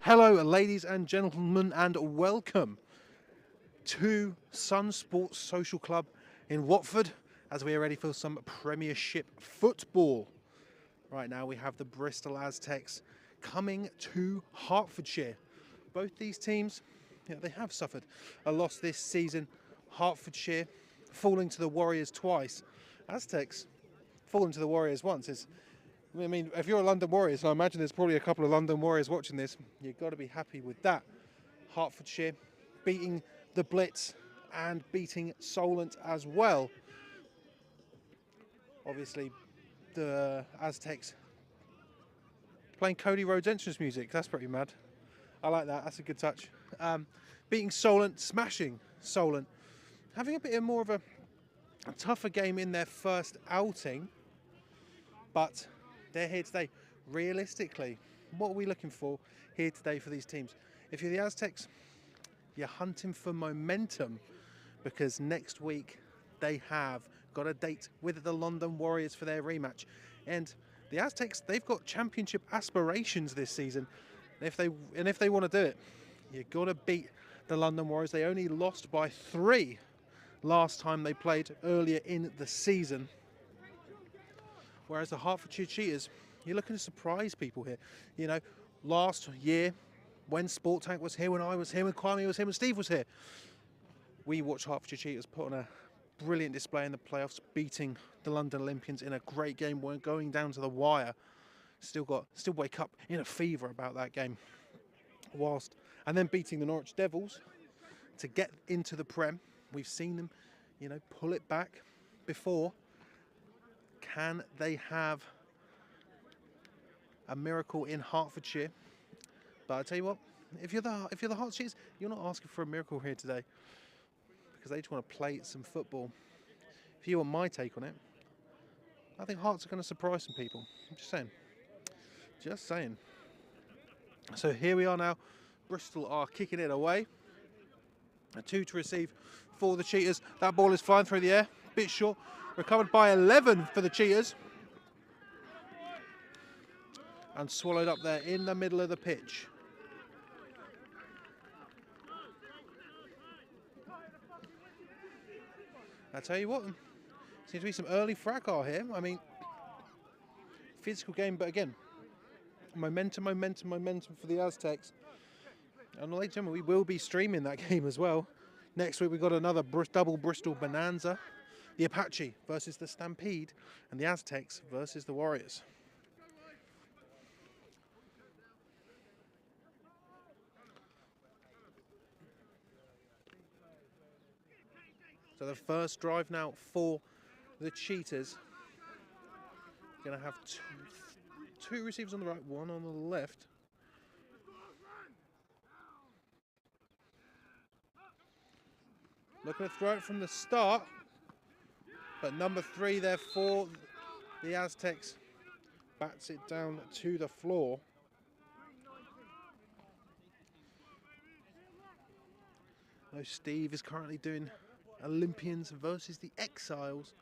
Hello, ladies and gentlemen, and welcome to Sun Sports Social Club in Watford as we are ready for some Premiership football. Right now we have the Bristol Aztecs coming to Hertfordshire. Both these teams, they have suffered a loss this season. Hertfordshire falling to the Warriors twice. Aztecs falling to the Warriors once. I mean, if you're a London Warriors, and I imagine there's probably a couple of London Warriors watching this, you've got to be happy with that. Hertfordshire beating the Blitz and beating Solent as well. Obviously, the Aztecs playing Cody Rhodes entrance music. That's pretty mad. I like that. That's a good touch. Beating Solent, smashing Solent. Having a bit more of a tougher game in their first outing, but they're here today. Realistically, what are we looking for here today for these teams? If you're the Aztecs, you're hunting for momentum because next week they have got a date with the London Warriors for their rematch. And the Aztecs, they've got championship aspirations this season. If they want to do it, you've got to beat the London Warriors. They only lost by 3 last time they played earlier in the season. Whereas the Hertfordshire Cheetahs, you're looking to surprise people here. You know, last year, when Sport Tank was here, when I was here, when Kwame was here, when Steve was here, we watched Hertfordshire Cheetahs put on a brilliant display in the playoffs, beating the London Olympians in a great game, going down to the wire. Still wake up in a fever about that game. And then beating the Norwich Devils to get into the Prem. We've seen them, pull it back before. Can they have a miracle in Hertfordshire? But I tell you what, if you're the Hertfordshire's, you're not asking for a miracle here today because they just want to play some football. If you want my take on it, I think Hearts are going to surprise some people. I'm just saying. Just saying. So here we are now. Bristol are kicking it away. A 2 to receive for the Cheetahs. That ball is flying through the air. Bit short. Recovered by 11 for the Cheetahs. And swallowed up there in the middle of the pitch. I tell you what, seems to be some early fracas here. I mean, physical game, but again, momentum for the Aztecs. And ladies and gentlemen, we will be streaming that game as well. Next week we've got another double Bristol Bonanza. The Apache versus the Stampede, and the Aztecs versus the Warriors. So the first drive now for the Cheetahs. Going to have two receivers on the right, one on the left. Looking to throw it from the start. But number 3 there for the Aztecs bats it down to the floor. Now Steve is currently doing Olympians versus the Exiles.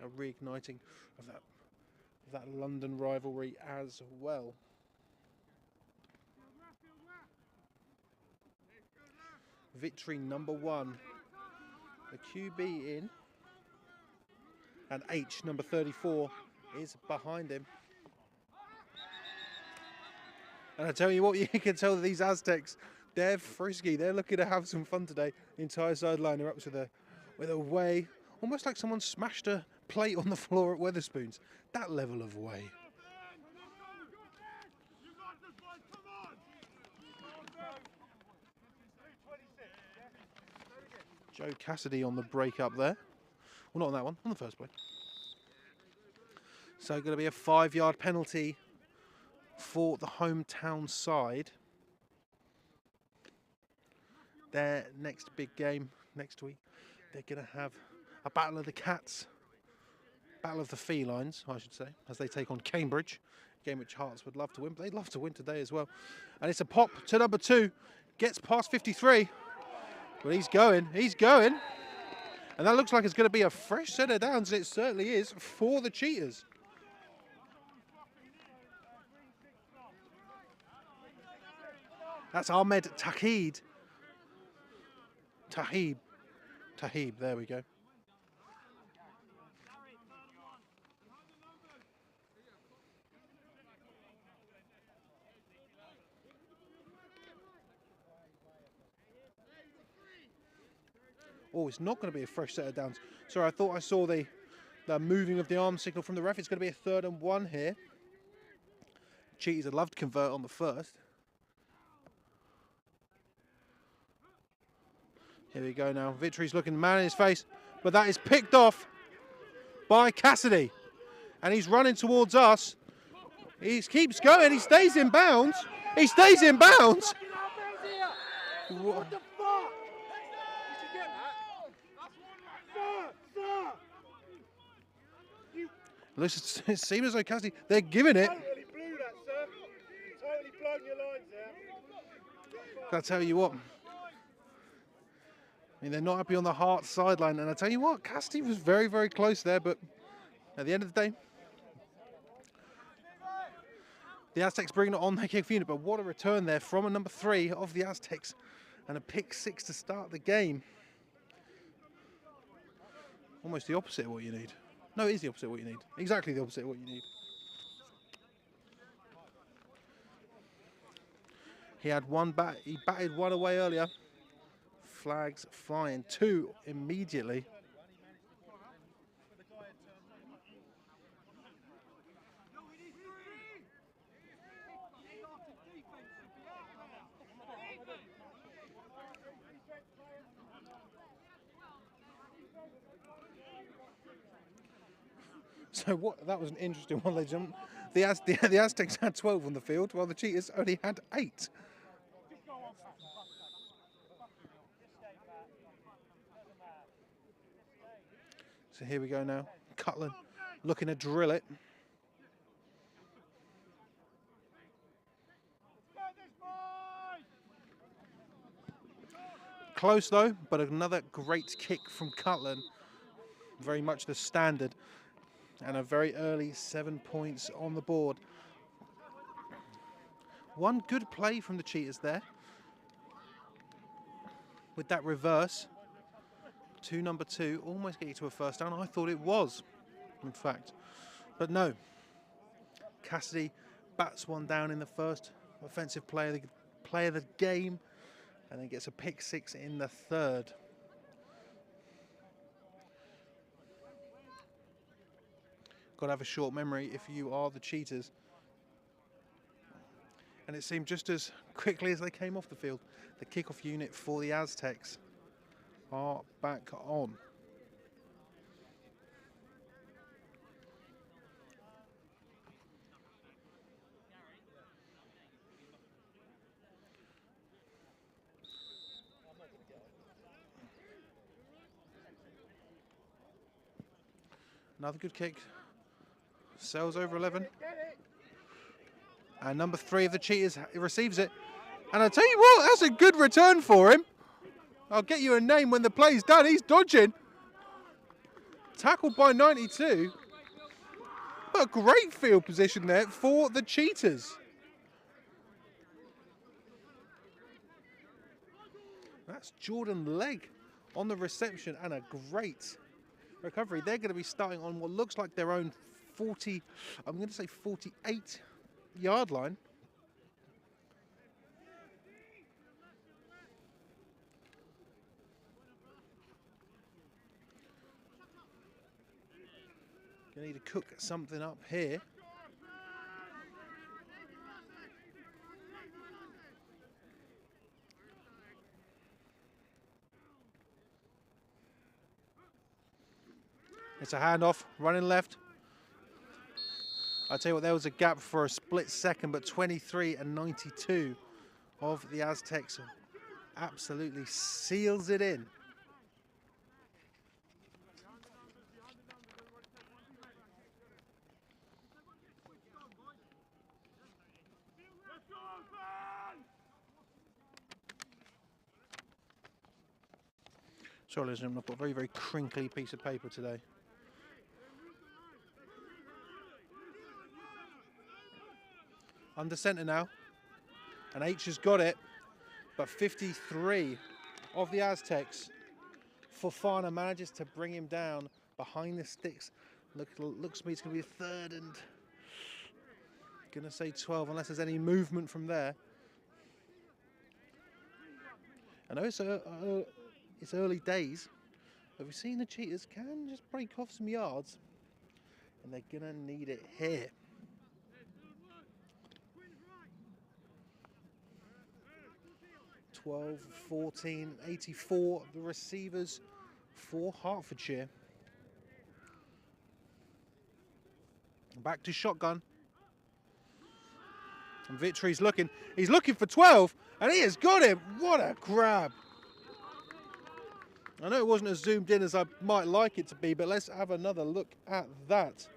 A reigniting of that London rivalry as well. Victory number 1. The QB in. And H, number 34, is behind him. And I tell you what, you can tell that these Aztecs, they're frisky. They're looking to have some fun today. The entire sideline erupts with a way, almost like someone smashed a plate on the floor at Wetherspoons. That level of way. Joe Cassidy on the break up there. Well, not on that one, on the first play. So going to be a 5-yard penalty for the hometown side. Their next big game next week, they're going to have a battle of the cats, battle of the felines, I should say, as they take on Cambridge. A game which Hearts would love to win, but they'd love to win today as well. And it's a pop to number 2, gets past 53. But he's going. And that looks like it's going to be a fresh set of downs, and it certainly is for the Cheetahs. That's Ahmed Tahib. Tahib, there we go. Oh, it's not going to be a fresh set of downs. Sorry, I thought I saw the moving of the arm signal from the ref. It's going to be a 3rd and 1 here. Cheetahs would love to convert on the first. Here we go now. Victory's looking man in his face, but that is picked off by Cassidy. And he's running towards us. He keeps going. He stays in bounds. He stays in bounds. What the fuck? Looks, it seems as though Cassidy, they're giving it. Totally blew that, sir. Totally blown your lines there. I'll tell you what. I mean, they're not happy on the Hart sideline. And I tell you what, Cassidy was very, very close there. But at the end of the day, the Aztecs bringing it on their kickoff unit. But what a return there from a number 3 of the Aztecs. And a pick 6 to start the game. Almost the opposite of what you need. No, it is the opposite of what you need. Exactly the opposite of what you need. He had one bat. He batted one away earlier. Flags flying. 2 immediately. So what? That was an interesting one, ladies and gentlemen. The Aztecs had 12 on the field, while the Cheetahs only had 8. So here we go now. Cutler looking to drill it. Close though, but another great kick from Cutler. Very much the standard. And a very early 7 points on the board. One good play from the Cheetahs there. With that reverse. To number 2, almost getting to a first down. I thought it was, in fact. But no. Cassidy bats one down in the first offensive play of the game. And then gets a pick 6 in the 3rd. Got to have a short memory if you are the Cheetahs. And it seemed just as quickly as they came off the field, the kickoff unit for the Aztecs are back on. Another good kick. Sails over 11. And number 3 of the Cheetahs receives it. And I tell you what, that's a good return for him. I'll get you a name when the play's done. He's dodging. Tackled by 92. But a great field position there for the Cheetahs. That's Jordan Legg on the reception and a great recovery. They're going to be starting on what looks like their own 40, I'm going to say 48 yard line. Going to need to cook something up here. It's a handoff, running left. I tell you what, there was a gap for a split second, but 23 and 92 of the Aztecs absolutely seals it in. Sorry, listen, I've got a very, very crinkly piece of paper today. Under centre now, and H has got it, But 53 of the Aztecs. Fofana manages to bring him down behind the sticks. Looks to me it's going to be a third and going to say 12 unless there's any movement from there. I know it's early days, but we've seen the Cheetahs can just break off some yards, and they're going to need it here. (12, 14, 84) the receivers for Hertfordshire. Back to shotgun. And Victory's looking. He's looking for 12, and he has got him. What a grab. I know it wasn't as zoomed in as I might like it to be, but let's have another look at that.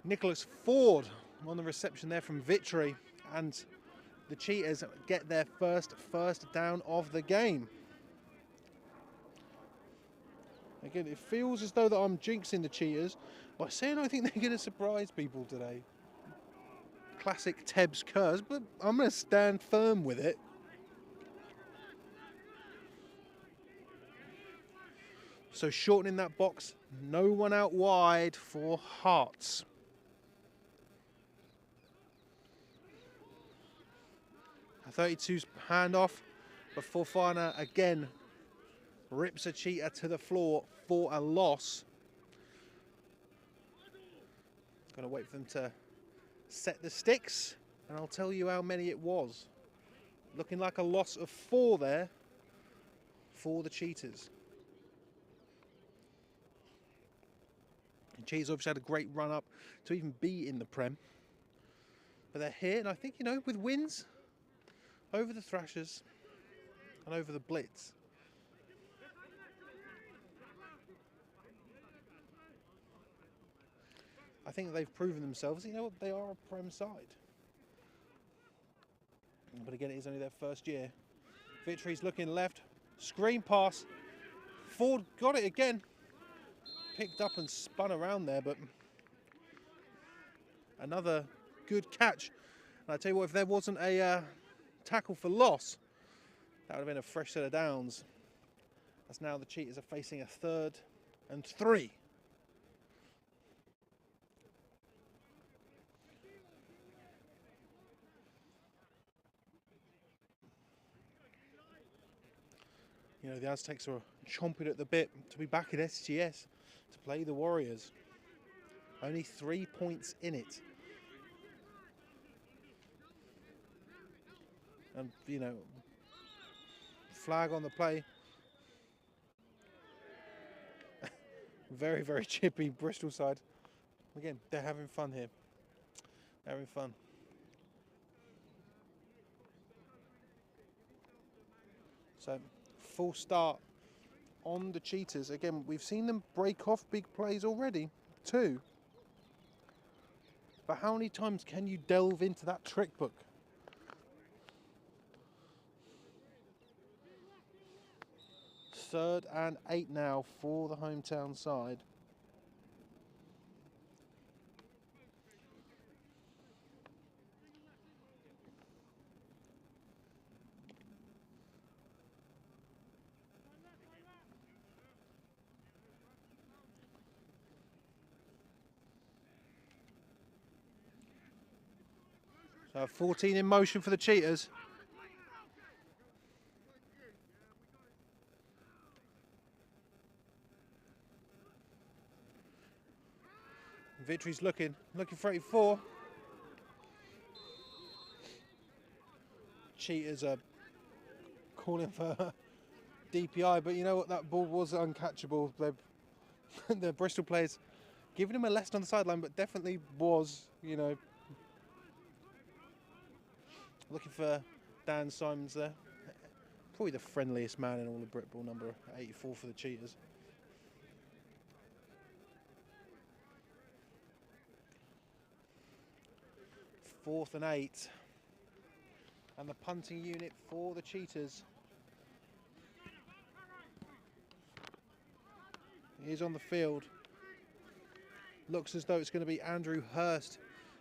Nicholas Ford on the reception there from Victory, and the Cheetahs get their first down of the game. Again, it feels as though that I'm jinxing the Cheetahs by saying I think they're going to surprise people today. Classic Teb's curse, but I'm going to stand firm with it. So shortening that box, no one out wide for Hearts. A 32's handoff, but Fofana again rips a Cheetah to the floor for a loss. Going to wait for them to set the sticks, and I'll tell you how many it was. Looking like a loss of 4 there for the Cheetahs. And Cheetahs obviously had a great run up to even be in the Prem. But they're here, and I think, you know, with wins over the Thrashers and over the Blitz, I think they've proven themselves. You know what? They are a Prem side. But again, it is only their first year. Victory's looking left. Screen pass. Ford got it again. Picked up and spun around there, but another good catch. And I tell you what, if there wasn't a tackle for loss, that would have been a fresh set of downs. As now the Cheetahs are facing a 3rd and 3. You know, the Aztecs are chomping at the bit to be back in SGS to play the Warriors. Only 3 points in it. And, you know, flag on the play. Very, very chippy Bristol side. Again, they're having fun here. They're having fun. So, full start on the Cheetahs. Again, we've seen them break off big plays already, too. But how many times can you delve into that trick book? Third and 8 now for the hometown side. So 14 in motion for the Cheetahs. Victory's looking for 84. Cheetahs are calling for DPI, but you know what? That ball was uncatchable. The Bristol players giving him a lesson on the sideline, but definitely was, you know, looking for Dan Simons there. Probably the friendliest man in all of Britball, number 84 for the Cheetahs. Fourth and 8. And the punting unit for the Cheetahs. He's on the field. Looks as though it's going to be Andrew Hurst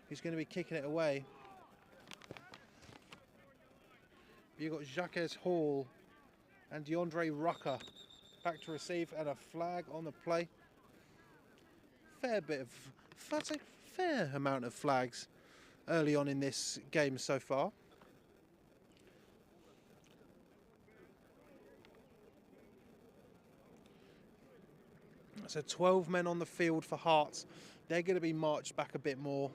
who's going to be kicking it away. You've got Jacques Hall and DeAndre Rucker back to receive, and a flag on the play. Fair bit of, I'd say fair amount of flags early on in this game so far. So 12 men on the field for Hearts. They're going to be marched back a bit more.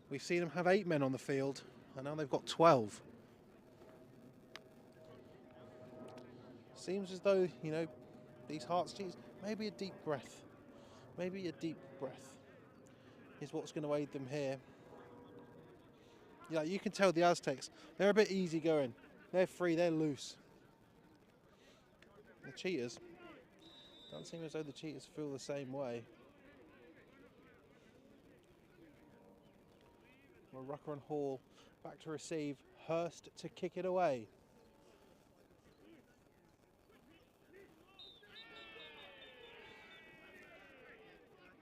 We've seen them have 8 men on the field, and now they've got 12. Seems as though, you know, these Hearts Cheetahs, maybe a deep breath. Maybe a deep breath is what's going to aid them here. Yeah, you can tell the Aztecs, they're a bit easygoing. They're free, they're loose. The Cheetahs, doesn't seem as though the Cheetahs feel the same way. Well, Rucker and Hall back to receive. Hurst to kick it away.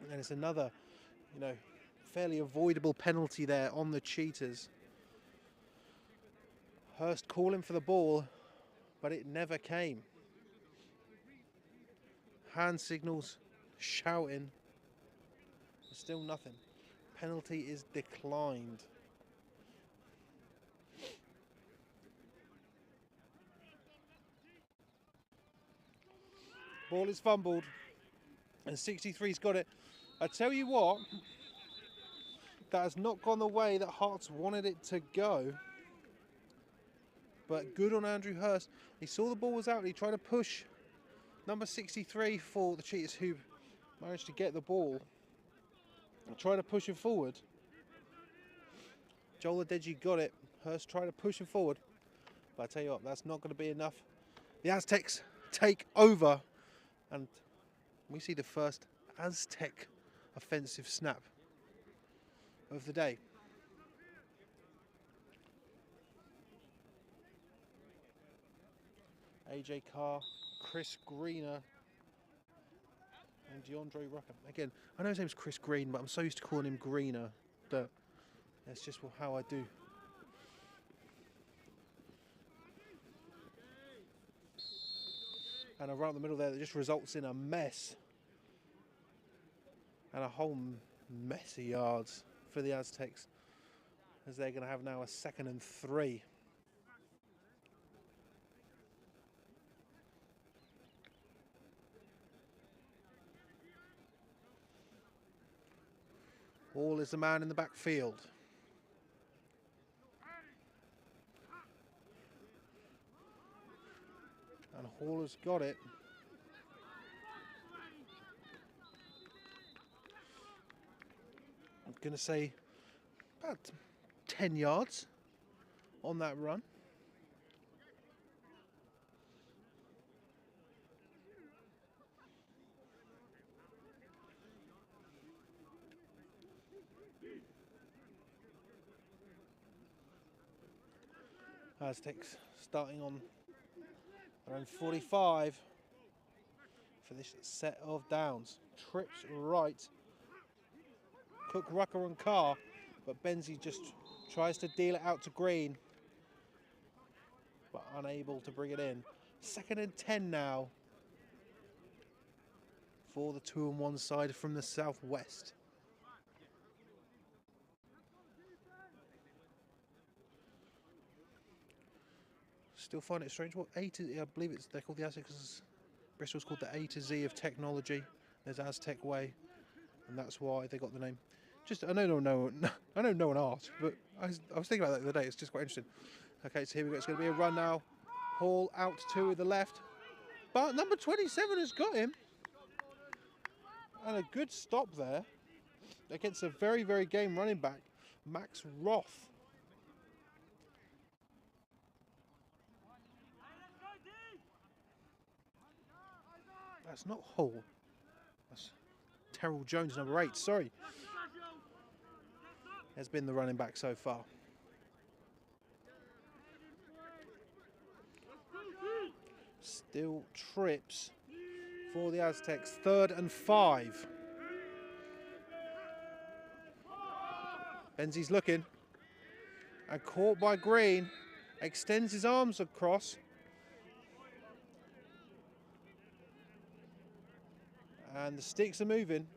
And then it's another, you know, fairly avoidable penalty there on the Cheetahs. Hurst calling for the ball, but it never came. Hand signals, shouting, still nothing. Penalty is declined. Ball is fumbled, and 63's got it. I tell you what, that has not gone the way that Hearts wanted it to go. But good on Andrew Hurst. He saw the ball was out, he tried to push number 63 for the Cheetahs, who managed to get the ball and try to push him forward. Joel Adeji got it. Hurst tried to push him forward. But I tell you what, that's not going to be enough. The Aztecs take over, and we see the first Aztec offensive snap of the day. AJ Carr, Chris Greener, and DeAndre Rucker. Again, I know his name's Chris Green, but I'm so used to calling him Greener that that's just how I do. And around the middle there, that just results in a mess. And a whole mess of yards for the Aztecs, as they're going to have now a 2nd and 3. Hall is the man in the backfield. And Hall has got it. I'm going to say about 10 yards on that run. Aztecs starting on around 45 for this set of downs. Trips right. Cook, Rucker and Carr, but Benzie just tries to deal it out to Green, but unable to bring it in. 2nd and 10 now for the 2-and-1 side from the southwest. Still find it strange. What I believe they're called the Aztecs. Bristol's called the A to Z of technology. There's Aztec Way, and that's why they got the name. Just I know no one asked, but I was thinking about that the other day. It's just quite interesting. Okay, so here we go. It's going to be a run now. Hall out to with the left, but number 27 has got him, and a good stop there against a very, very game running back, Max Roth. That's not Hall. That's Terrell Jones, number 8. Sorry. Has been the running back so far. Still trips for the Aztecs. 3rd and 5. Benzie's looking. And caught by Green. extends his arms across. And the sticks are moving.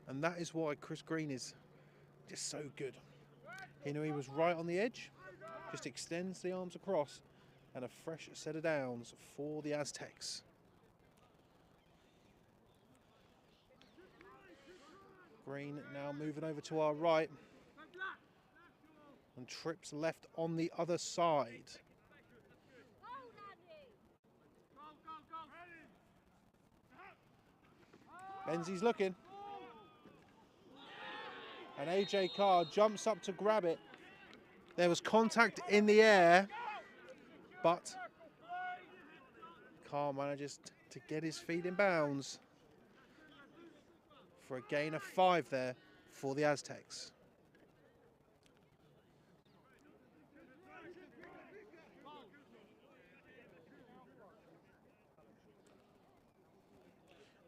And that is why Chris Green is just so good. You know, he was right on the edge, just extends the arms across, and a fresh set of downs for the Aztecs. Green now moving over to our right, and trips left on the other side. Benzie's looking. And AJ Carr jumps up to grab it. There was contact in the air, but Carr manages to get his feet in bounds for a gain of 5 there for the Aztecs.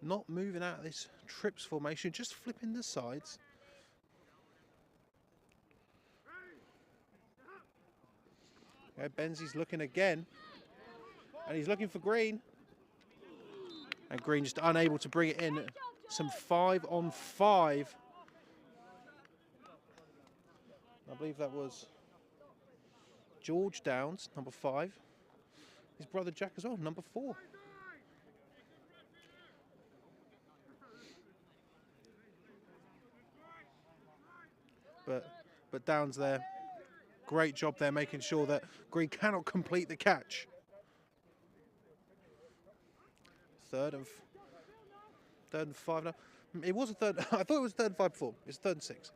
Not moving out of this trips formation, just flipping the sides. Okay, Benzie's looking again, and he's looking for Green. And Green just unable to bring it in. Some 5-on-5. I believe that was George Downs, number 5. His brother Jack as well, number 4. But Downs there, great job there making sure that Green cannot complete the catch. Third and 5 now. It was a third. I thought it was 3rd and 5 before. It's 3rd and 6.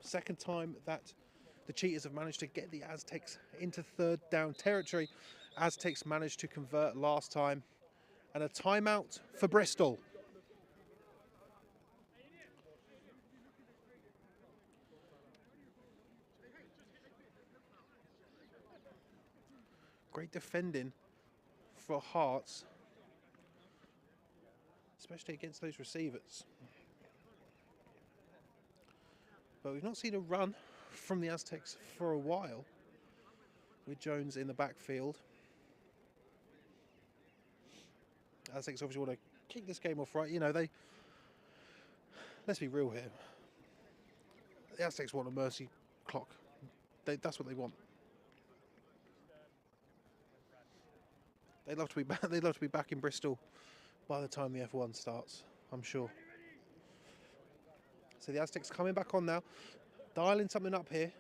Second time that the Cheetahs have managed to get the Aztecs into 3rd down territory. Aztecs managed to convert last time. And a timeout for Bristol. Great defending for Hearts, especially against those receivers. But we've not seen a run from the Aztecs for a while, with Jones in the backfield. Aztecs obviously want to kick this game off right. You know, let's be real here. The Aztecs want a mercy clock. That's what they want. They'd love to be back. They'd love to be back in Bristol by the time the F1 starts, I'm sure. So the Aztecs coming back on now, dialing something up here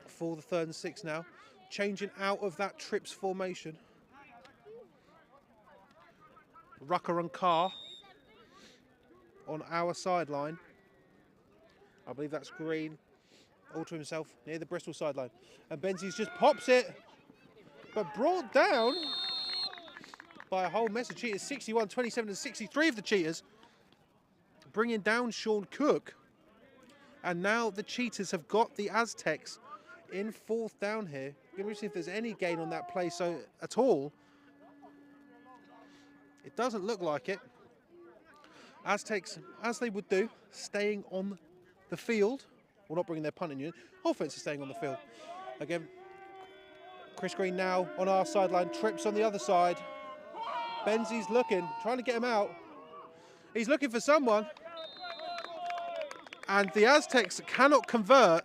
for the 3rd and 6 now, changing out of that trips formation. Rucker and Carr on our sideline. I believe that's Green, all to himself near the Bristol sideline, and Benzie's just pops it. But brought down by a whole mess of Cheetahs, 61, 27 and 63 of the Cheetahs, bringing down Sean Cook. And now the Cheetahs have got the Aztecs in 4th down here. We're going to see if there's any gain on that play so at all. It doesn't look like it. Aztecs, as they would do, staying on the field. Well, not bringing their punting unit. Offense is staying on the field. Again, Chris Green now on our sideline, trips on the other side. Benzie's looking, trying to get him out. He's looking for someone. And the Aztecs cannot convert,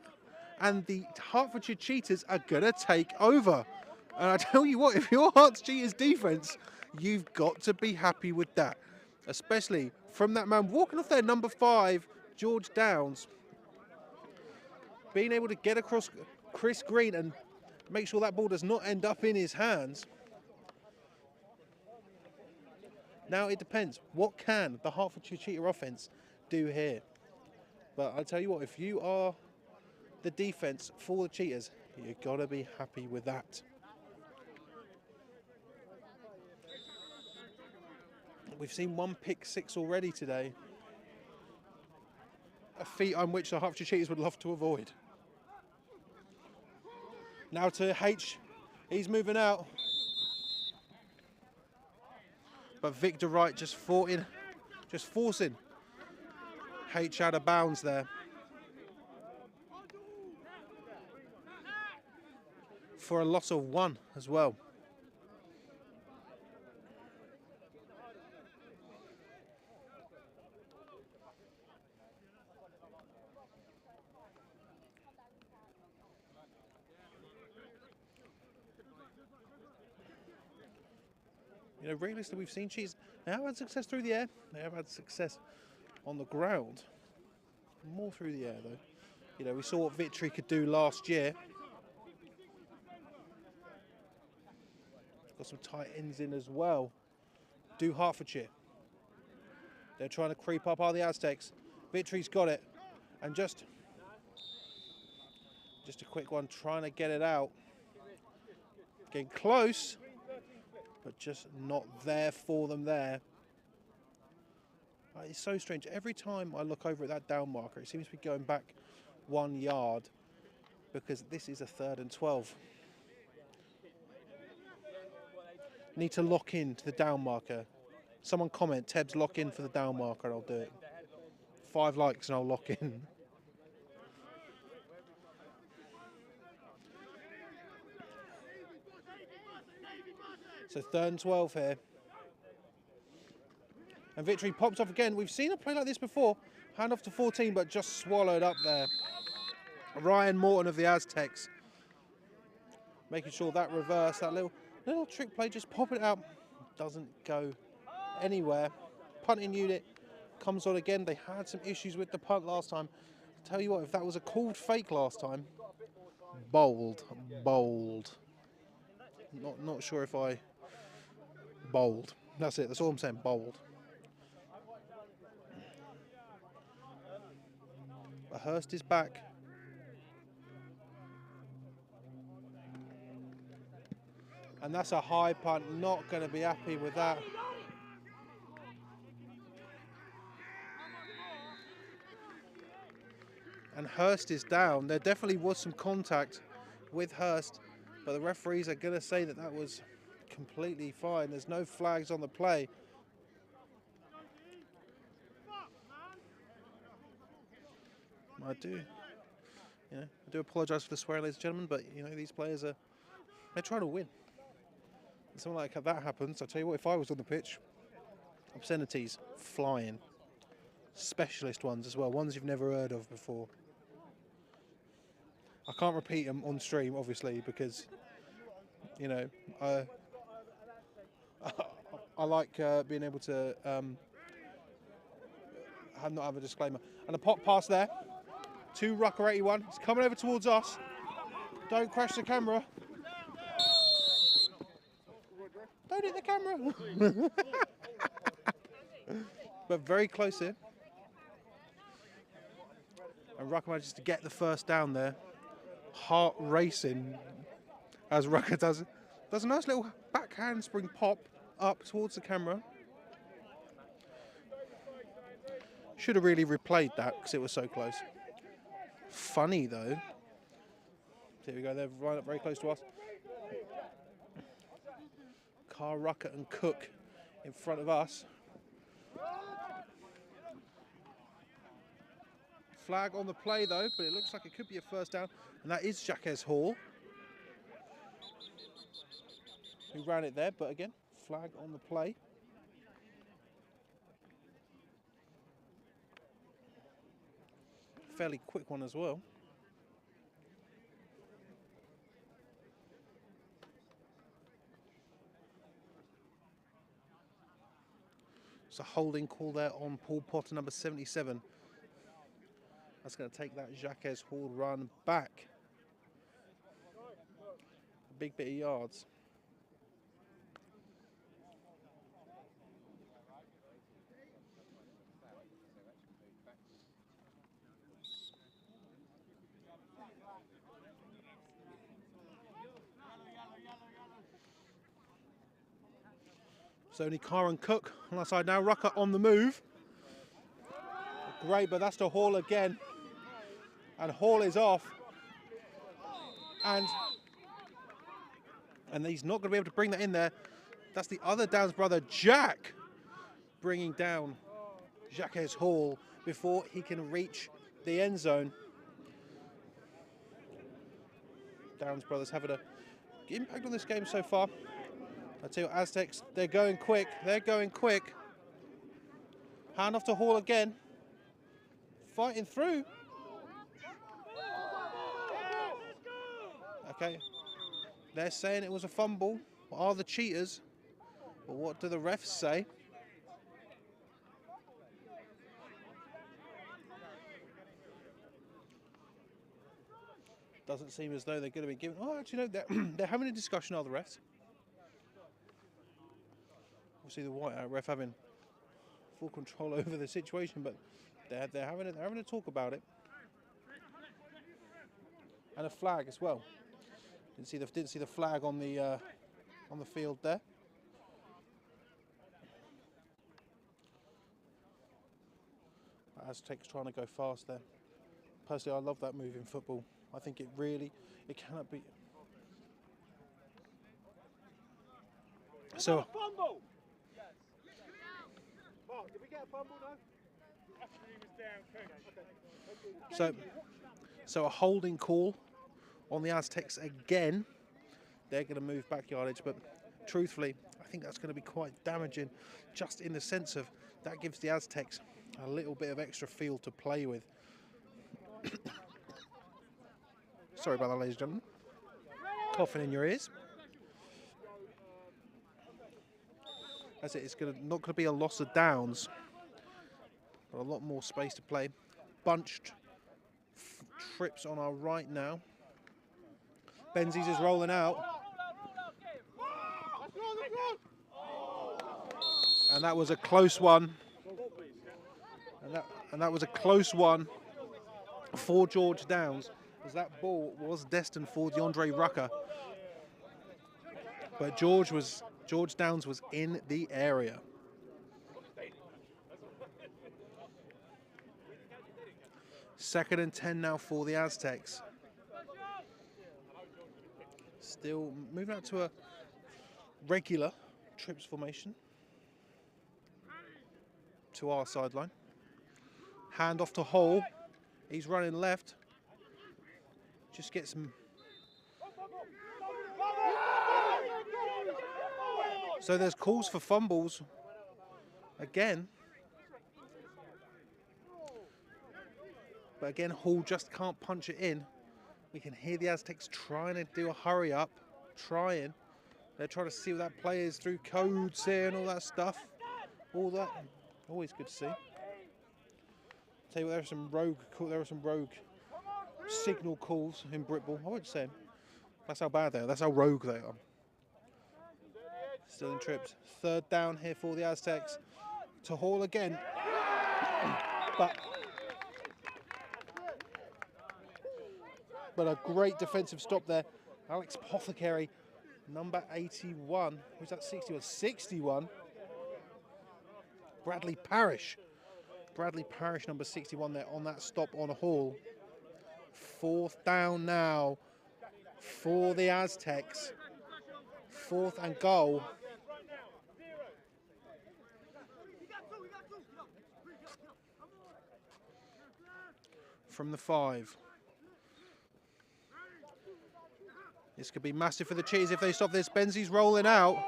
and the Hertfordshire Cheetahs are going to take over. And I tell you what, if you're Herts Cheetahs defence, you've got to be happy with that. Especially from that man walking off there, number 5, George Downs. Being able to get across Chris Green and make sure that ball does not end up in his hands. Now it depends. What can the Hertfordshire Cheetah offense do here? But I tell you what, if you are the defense for the Cheetahs, you've got to be happy with that. We've seen 1 pick 6 already today. A feat on which the Hertfordshire Cheetahs would love to avoid. Now to H, he's moving out. But Victor Wright just forcing H out of bounds there. for a loss of 1 as well. You know, realistically, we've seen Cheetahs. They have had success through the air. They have had success on the ground. More through the air, though. You know, we saw what Victory could do last year. Got some tight ends in as well. Do Hertfordshire. They're trying to creep up, are the Aztecs. Victory's got it. And just a quick one, trying to get it out. Getting close, but just not there for them there. It's so strange. Every time I look over at that down marker, it seems to be going back 1 yard, because this is a 3rd and 12. Need to lock in to the down marker. Someone comment, Tebs, lock in for the down marker, and I'll do it. 5 likes and I'll lock in. So 3rd and 12 here. And Victory pops off again. We've seen a play like this before. Hand off to 14, but just swallowed up there. Ryan Morton of the Aztecs. Making sure that reverse, that little trick play, just pop it out. Doesn't go anywhere. Punting unit comes on again. They had some issues with the punt last time. Tell you what, if that was a called fake last time, bold. Not sure if I bold. That's it. That's all I'm saying. Bold. But Hurst is back. And that's a high punt. Not going to be happy with that. And Hurst is down. There definitely was some contact with Hurst, but the referees are going to say that that was completely fine. There's no flags on the play. I do apologise for the swearing, ladies and gentlemen, but you know, these players they're trying to win. And something like that happens, I tell you what, if I was on the pitch, obscenities flying. Specialist ones as well, ones you've never heard of before. I can't repeat them on stream, obviously, because, you know, I like being able to not have a disclaimer. And a pop pass there to Rucker 81. It's coming over towards us. Don't crash the camera. Don't hit the camera. But very close here. And Rucker manages to get the first down there. Heart racing as Rucker does a nice little back handspring pop up towards the camera. Should have really replayed that because it was so close. Funny though. Here we go, they're right up very close to us. Carr, Rucker and Cook in front of us. Flag on the play though, but it looks like it could be a first down, and that is Jacques Hall who ran it there, but again, flag on the play. Fairly quick one as well. It's a holding call there on Paul Potter, number 77. That's going to take that Jacques Hall run back. A big bit of yards. It's only Carr and Cook on our side now. Rucker on the move. Great, but that's to Hall again. And Hall is off. And he's not going to be able to bring that in there. That's the other Downs brother, Jack, bringing down Jacques Hall before he can reach the end zone. Downs brothers having impact on this game so far. I tell you, Aztecs, they're going quick. They're going quick. Hand off to Hall again. Fighting through. Okay. They're saying it was a fumble. Are the Cheetahs? But what do the refs say? Doesn't seem as though they're going to be given. Oh, actually, no, they're having a discussion, are the refs? Obviously, the whiteout ref having full control over the situation, but they're having a talk about it. And a flag as well. Didn't see the flag on the field there. Aztecs trying to go fast there. Personally, I love that move in football. I think it cannot be. So. Fumble. Mark, did we get a fumble now? So a holding call on the Aztecs again. They're going to move back yardage, but truthfully, I think that's going to be quite damaging, just in the sense of that gives the Aztecs a little bit of extra field to play with. Sorry about that, ladies and gentlemen. Coughing in your ears. That's it. It's not going to be a loss of downs, but a lot more space to play. Bunched trips on our right now. Benzies is rolling out. And that was a close one. And that was a close one for George Downs, as that ball was destined for DeAndre Rucker. But George Downs was in the area. Second and 10 now for the Aztecs. Still moving out to a regular trips formation to our sideline. Hand off to Hall. He's running left. Just gets some. So there's calls for fumbles again. But again, Hall just can't punch it in. We can hear the Aztecs trying to do a hurry up. Trying. They're trying to see what that play is through codes here and all that stuff. All that. Always good to see. Tell you what, there are some rogue signal calls in Britball. I won't say them. That's how bad they are. That's how rogue they are. Still in trips. Third down here for the Aztecs. To Hall again. But a great defensive stop there. Alex Pothecary, number 81. Who's that? 61. 61. Bradley Parrish, number 61 there on that stop on Hall. Fourth down now for the Aztecs. Fourth and goal. From the 5. This could be massive for the Cheetahs if they stop this. Benzie's rolling out.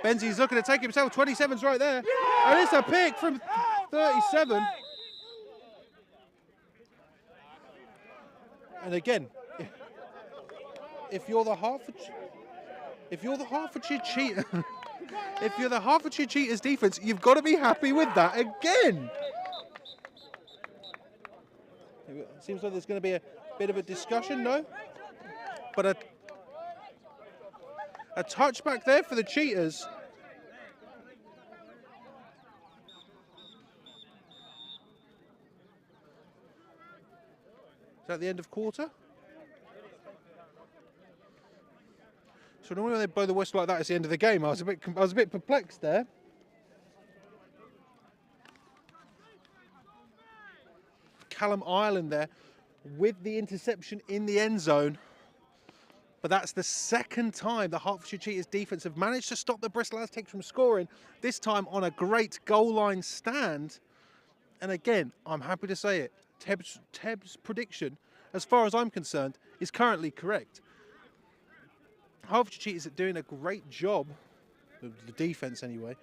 Benzie's looking to take himself. 27's right there. And it's a pick from 37. And again, if you're the Hertfordshire Cheetahs defense, you've got to be happy with that again. It seems like there's going to be a bit of a discussion, no? But a touchback there for the Cheetahs. Is that the end of quarter? So normally when they blow the whistle like that, it's the end of the game. I was a bit perplexed there. Callum Ireland there with the interception in the end zone. But that's the second time the Hertfordshire Cheetahs defence have managed to stop the Bristol Aztecs from scoring, this time on a great goal line stand. And again, I'm happy to say it, Teb's prediction, as far as I'm concerned, is currently correct. Hertfordshire Cheetahs are doing a great job, the defence anyway,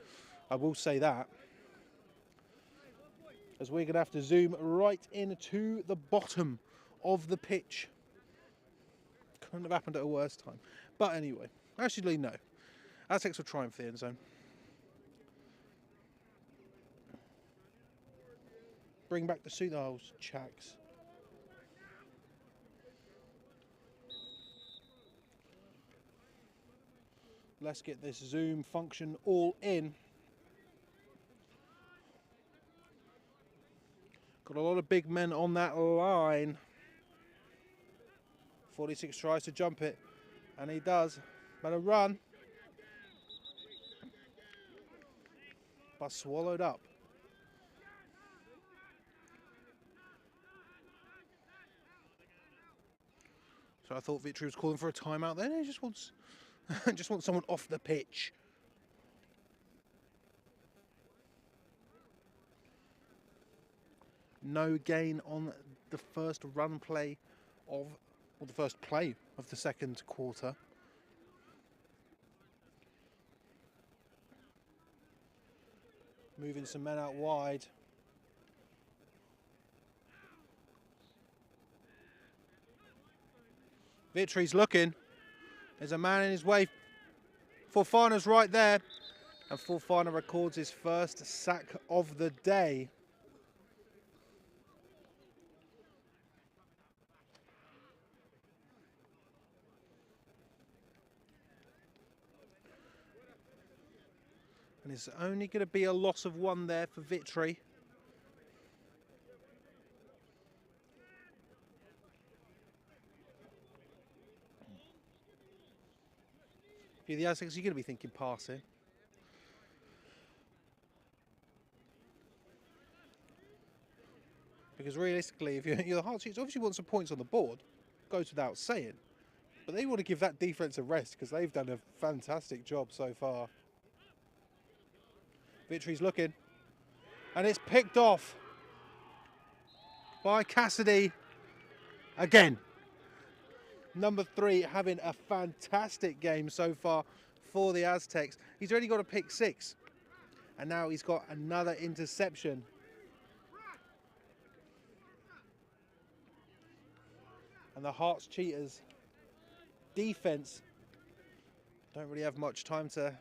I will say that, as we're going to have to zoom right into the bottom of the pitch. Couldn't have happened at a worse time. But anyway, actually no. Aztecs will triumph the end zone. Bring back the Cheetahs, chacks. Let's get this zoom function all in. Got a lot of big men on that line. 46 tries to jump it, and he does. Better run. But swallowed up. So I thought Victory was calling for a timeout there. He just wants someone off the pitch. No gain on the first run play of, or the first play of the second quarter. Moving some men out wide. Victory's looking. There's a man in his way. Fofana's right there. And Fofana records his first sack of the day. And it's only going to be a loss of one there for Victory. If you're the Aztecs, you're going to be thinking passing. Because realistically, if you're the Hearts, obviously want some points on the board. Goes without saying. But they want to give that defence a rest because they've done a fantastic job so far. Victory's looking. And it's picked off by Cassidy again. Number 3 having a fantastic game so far for the Aztecs. He's already got a pick 6. And now he's got another interception. And the Hearts Cheetahs defense don't really have much time to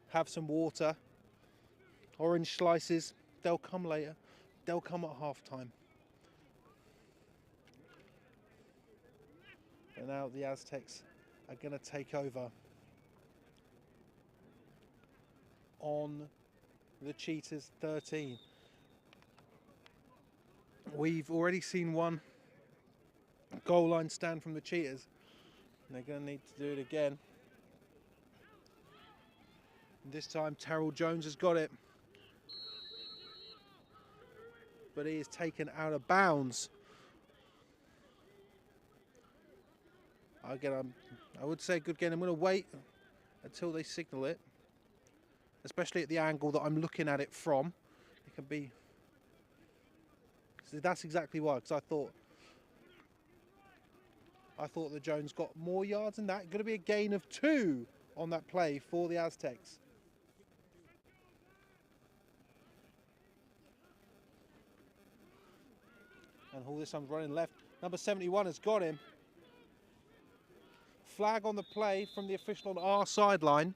have some water. Orange slices, they'll come later. They'll come at half-time. And now the Aztecs are going to take over on the Cheetahs 13. We've already seen one goal line stand from the Cheetahs. And they're going to need to do it again. And this time Terrell Jones has got it. But he is taken out of bounds. Again, I would say good game. I'm going to wait until they signal it. Especially at the angle that I'm looking at it from. It can be... That's exactly why, because I thought that Jones got more yards than that. Going to be a gain of 2 on that play for the Aztecs. And all this time's running left. Number 71 has got him. Flag on the play from the official on our sideline.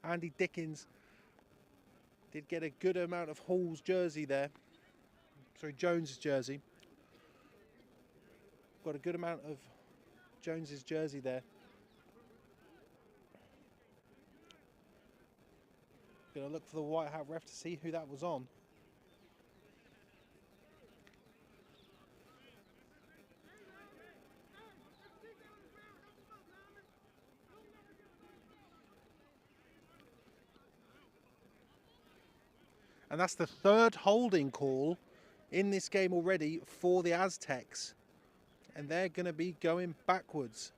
Andy Dickens did get a good amount of Hall's jersey there. Sorry, Jones's jersey. Got a good amount of Jones's jersey there. Gonna look for the white hat ref to see who that was on. And that's the 3rd holding call in this game already for the Aztecs. And they're going to be going backwards.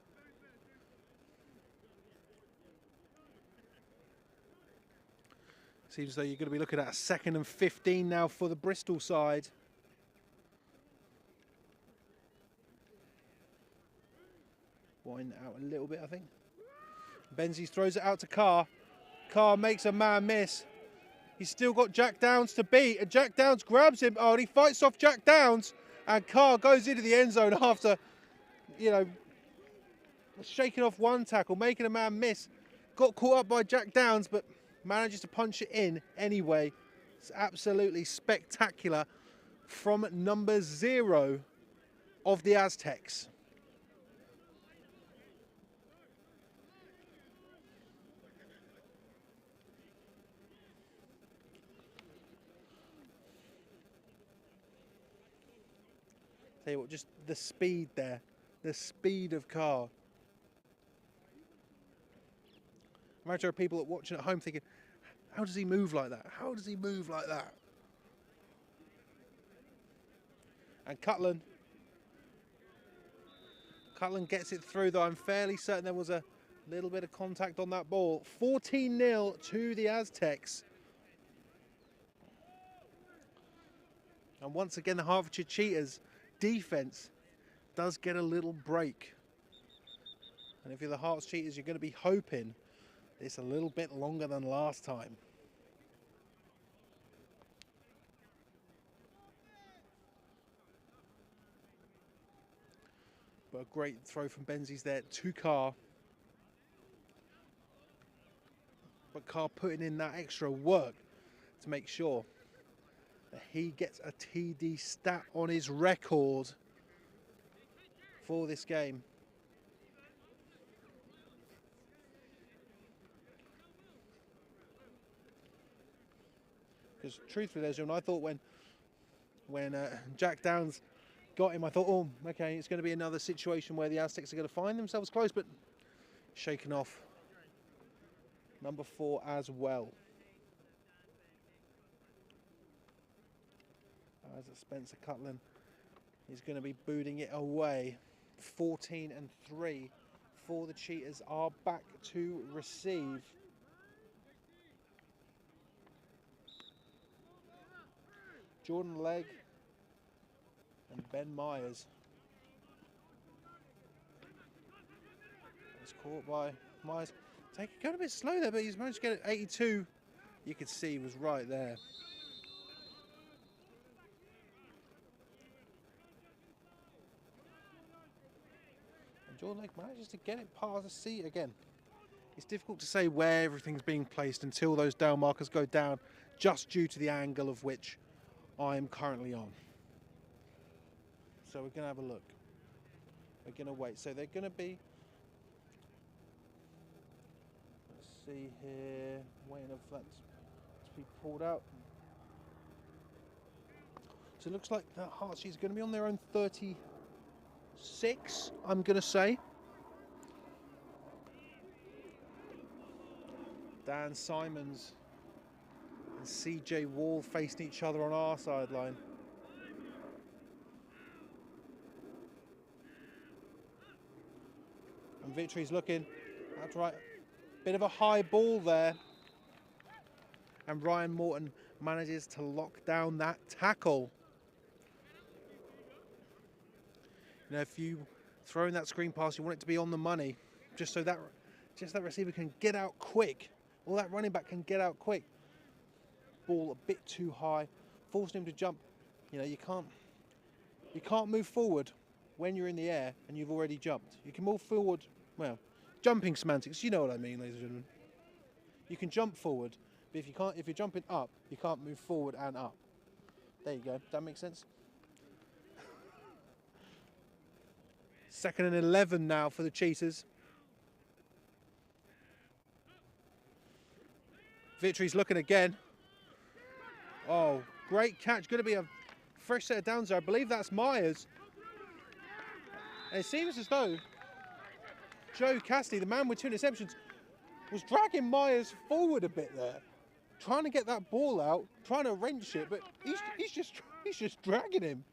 Seems though you're going to be looking at a 2nd and 15 now for the Bristol side. Wind out a little bit, I think. Benzies throws it out to Carr. Carr makes a man miss. He's still got Jack Downs to beat, and Jack Downs grabs him. Oh, and he fights off Jack Downs, and Carr goes into the end zone after, you know, shaking off one tackle, making a man miss. Got caught up by Jack Downs, but manages to punch it in anyway. It's absolutely spectacular from number 0 of the Aztecs. Tell you what, just the speed there, the speed of Carr. Imagine there are people watching at home thinking, how does he move like that? How does he move like that? And Cutland gets it through, though I'm fairly certain there was a little bit of contact on that ball. 14-0 to the Aztecs. And once again, the Hertfordshire Cheetahs defence does get a little break. And if you're the Herts Cheetahs, you're going to be hoping it's a little bit longer than last time. But a great throw from Benzies there to Carr. But Carr putting in that extra work to make sure that he gets a TD stat on his record for this game. Because truthfully, ladies and gentlemen, I thought when Jack Downs got him, I thought, oh, okay, it's going to be another situation where the Aztecs are going to find themselves close, but shaken off. Number 4 as well. As Spencer Cutland is going to be booting it away. 14-3 for the Cheetahs are back to receive. Jordan Legg and Ben Myers. It's caught by Myers. Going a bit slow there, but he's managed to get it 82. You could see he was right there. And Jordan Legg manages to get it past the seat again. It's difficult to say where everything's being placed until those down markers go down, just due to the angle of which I'm currently on. So we're going to have a look. We're going to wait. So they're going to be, let's see here, waiting for that to be pulled out. So it looks like that Hertfordshire is going to be on their own 36, I'm going to say. Dan Simons and CJ Wall facing each other on our sideline. And Victory's looking, that's right, bit of a high ball there. And Ryan Morton manages to lock down that tackle. You know, if you throw in that screen pass, you want it to be on the money, just so that receiver can get out quick, or that running back can get out quick. Ball a bit too high, forcing him to jump. You know, you can't move forward when you're in the air and you've already jumped. You can move forward, well, jumping semantics, you know what I mean, ladies and gentlemen. You can jump forward, but if you're jumping up, you can't move forward and up. There you go. Does that make sense? 2nd and 11 now for the Cheetahs. Victory's looking again. Oh, great catch. Going to be a fresh set of downs there. I believe that's Myers. And it seems as though Joe Cassidy, the man with 2 interceptions, was dragging Myers forward a bit there, trying to get that ball out, trying to wrench it, but he's just dragging him.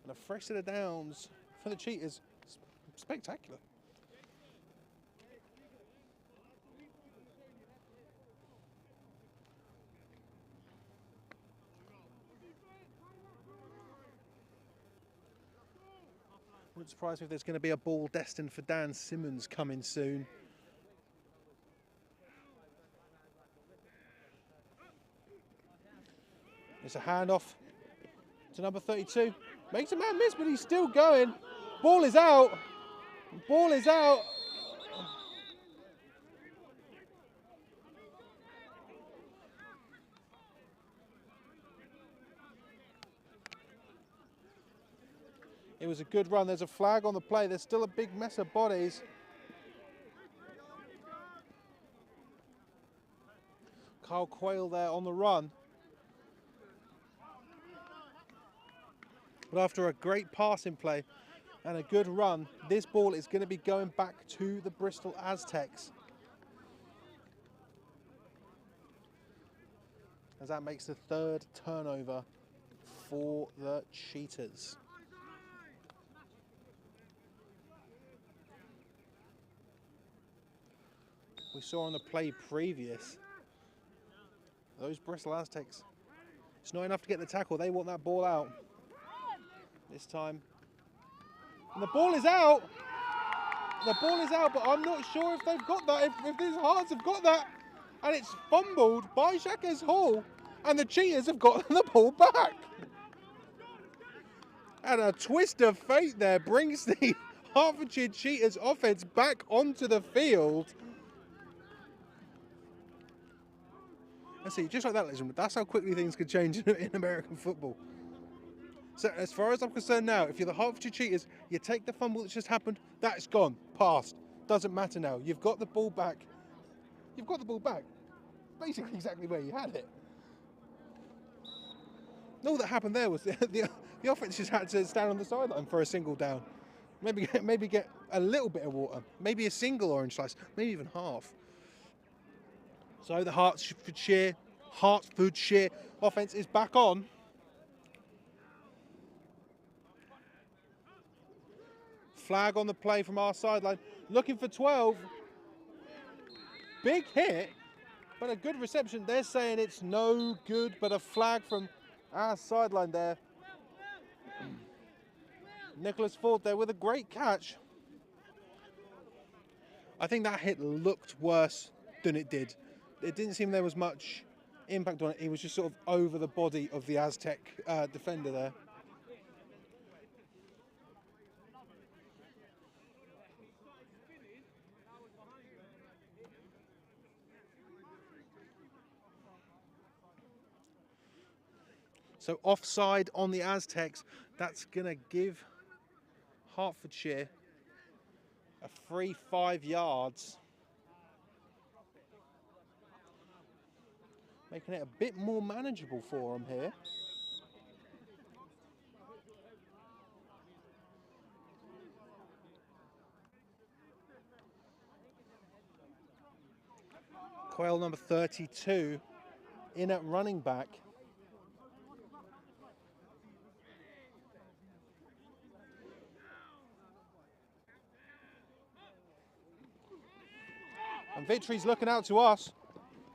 And a fresh set of downs for the Cheetahs. Spectacular. Wouldn't surprise me if there's going to be a ball destined for Dan Simmons coming soon. It's a handoff to number 32. Makes a man miss, but he's still going. Ball is out. Ball is out. It was a good run. There's a flag on the play. There's still a big mess of bodies. Kyle Quayle there on the run. But after a great passing play and a good run, this ball is going to be going back to the Bristol Aztecs. As that makes the third turnover for the Cheetahs. We saw on the play previous, those Bristol Aztecs, it's not enough to get the tackle. They want that ball out. This time. And the ball is out. The ball is out, but I'm not sure if they've got that, if these Hearts have got that. And it's fumbled by Jacques Hall, and the Cheetahs have got the ball back. And a twist of fate there brings the Hertfordshire Cheetahs offense back onto the field. Let's see, just like that, ladies and gentlemen, that's how quickly things could change in American football. So as far as I'm concerned now, if you're the Hertfordshire Cheetahs, you take the fumble that's just happened, that's gone, passed. Doesn't matter now. You've got the ball back. You've got the ball back. Basically exactly where you had it. All that happened there was the offense just had to stand on the sideline for a single down. Maybe get a little bit of water. Maybe a single orange slice. Maybe even half. So the Hertfordshire offense is back on. Flag on the play from our sideline. Looking for 12. Big hit, but a good reception. They're saying it's no good, but a flag from our sideline there. Nicholas Ford there with a great catch. I think that hit looked worse than it did. It didn't seem there was much impact on it. He was just sort of over the body of the Aztec defender there. So offside on the Aztecs. That's going to give Hertfordshire a free 5 yards. Making it a bit more manageable for them here. Quayle number 32 in at running back. And Victory's looking out to us.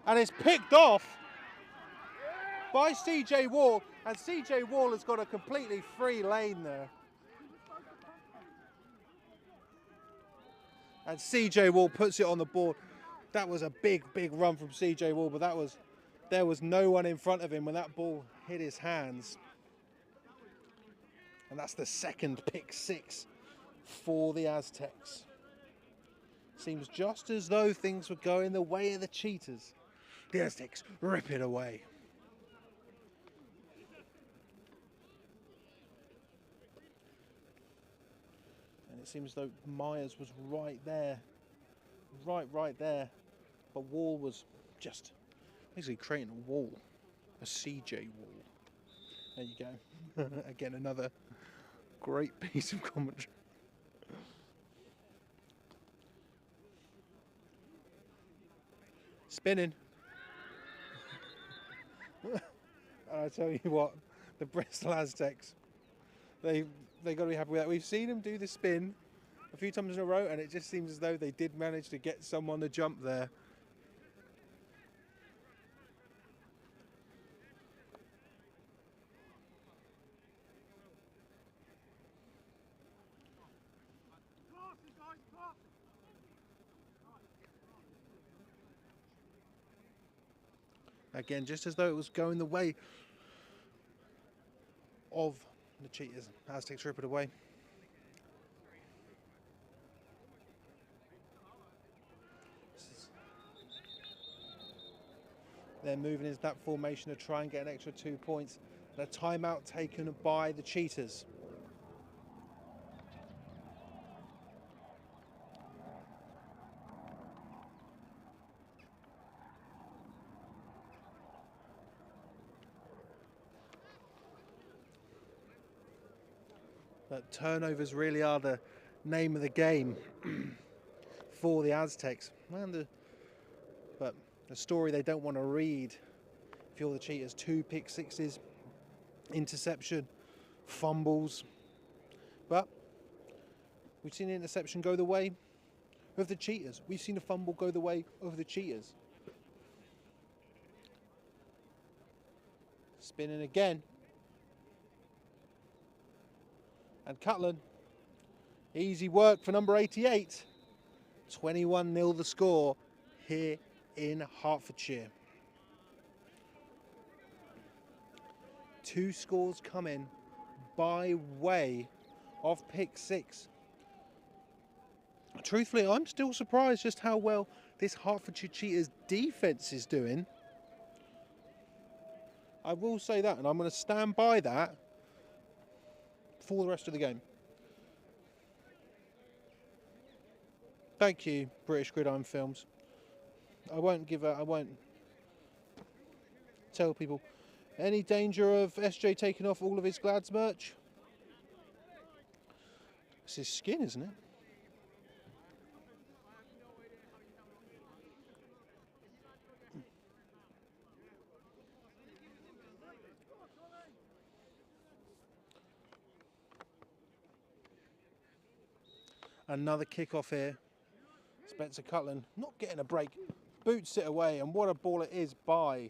And it's picked off by CJ Wall. And CJ Wall has got a completely free lane there. And CJ Wall puts it on the board. That was a big run from CJ Wall, but there was no one in front of him when that ball hit his hands. And that's the second pick six for the Aztecs. Seems just as though things were going the way of the Cheetahs. The Aztecs rip it away. And it seems as though Myers was right there. Right there. But Wall was just basically creating a wall. A CJ wall. There you go. Again, another great piece of commentary. Spinning. I tell you what, the Bristol Aztecs, they got to be happy with that. We've seen them do the spin a few times in a row, and it just seems as though they did manage to get someone to jump there. Again, just as though it was going the way of the Cheetahs. Aztecs rip it away. They're moving into that formation to try and get an extra 2 points. And a timeout taken by the Cheetahs. But turnovers really are the name of the game for the Aztecs. But the story they don't want to read, if you're the Cheetahs, 2 pick sixes, interception, fumbles. But we've seen an interception go the way of the Cheetahs. We've seen a fumble go the way of the Cheetahs. Spinning again. And Cutland, easy work for number 88. 21-0 the score here in Hertfordshire. 2 scores coming by way of pick 6. Truthfully, I'm still surprised just how well this Hertfordshire Cheetahs defence is doing. I will say that, and I'm going to stand by that for the rest of the game. Thank you, British Gridiron Films. I won't tell people. Any danger of SJ taking off all of his Glads merch? It's his skin, isn't it? Another kickoff here. Spencer Cutland not getting a break. Boots it away, and what a ball it is by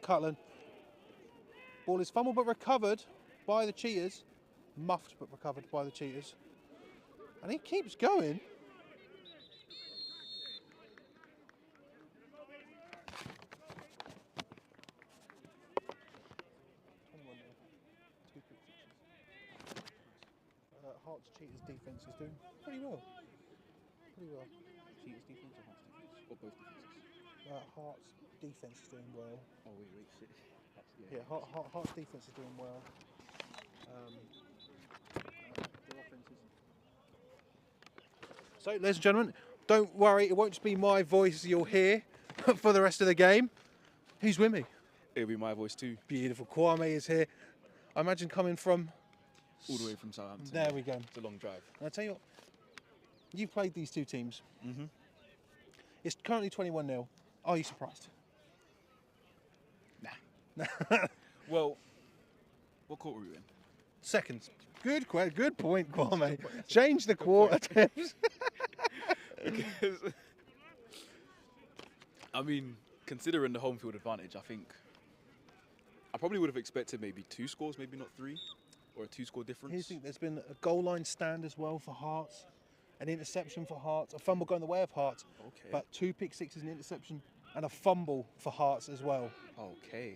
Cutland. Ball is fumbled but recovered by the Cheetahs. Muffed but recovered by the Cheetahs. And he keeps going. Hearts Cheetahs defence is doing pretty well. Pretty well. Cheetahs defence or Hearts defence? Or both defences? Hearts defence is doing well. Oh wait, shit. Yeah, Hearts defence is doing well. Their offence isn't. So, ladies and gentlemen, don't worry, it won't just be my voice you'll hear for the rest of the game. Who's with me? It'll be my voice too. Beautiful. Kwame is here. I imagine coming from All the way from Southampton. There we go. It's a long drive. And I'll tell you what, you've played these 2 teams. Mm-hmm. It's currently 21-0. Are you surprised? Nah. Well, what quarter were we in? Seconds. Good point, Kwame. Change the quarter tips. Because, I mean, considering the home field advantage, I think I probably would have expected maybe 2 scores, maybe not 3, or a 2-score difference. Here's the thing, there's been a goal line stand as well for Hearts, an interception for Hearts, a fumble going the way of Hearts, Okay. but 2 pick sixes, an interception, and a fumble for Hearts as well. Okay.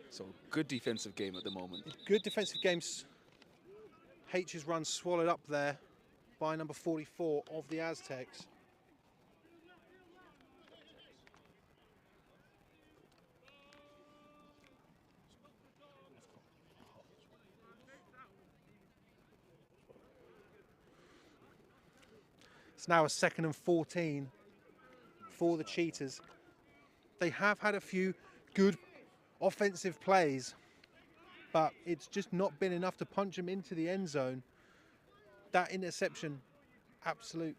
So good defensive game at the moment. Good defensive games. H's run swallowed up there by number 44 of the Aztecs. It's now a 2nd and 14 for the Cheetahs. They have had a few good offensive plays, but it's just not been enough to punch them into the end zone. That interception, absolute,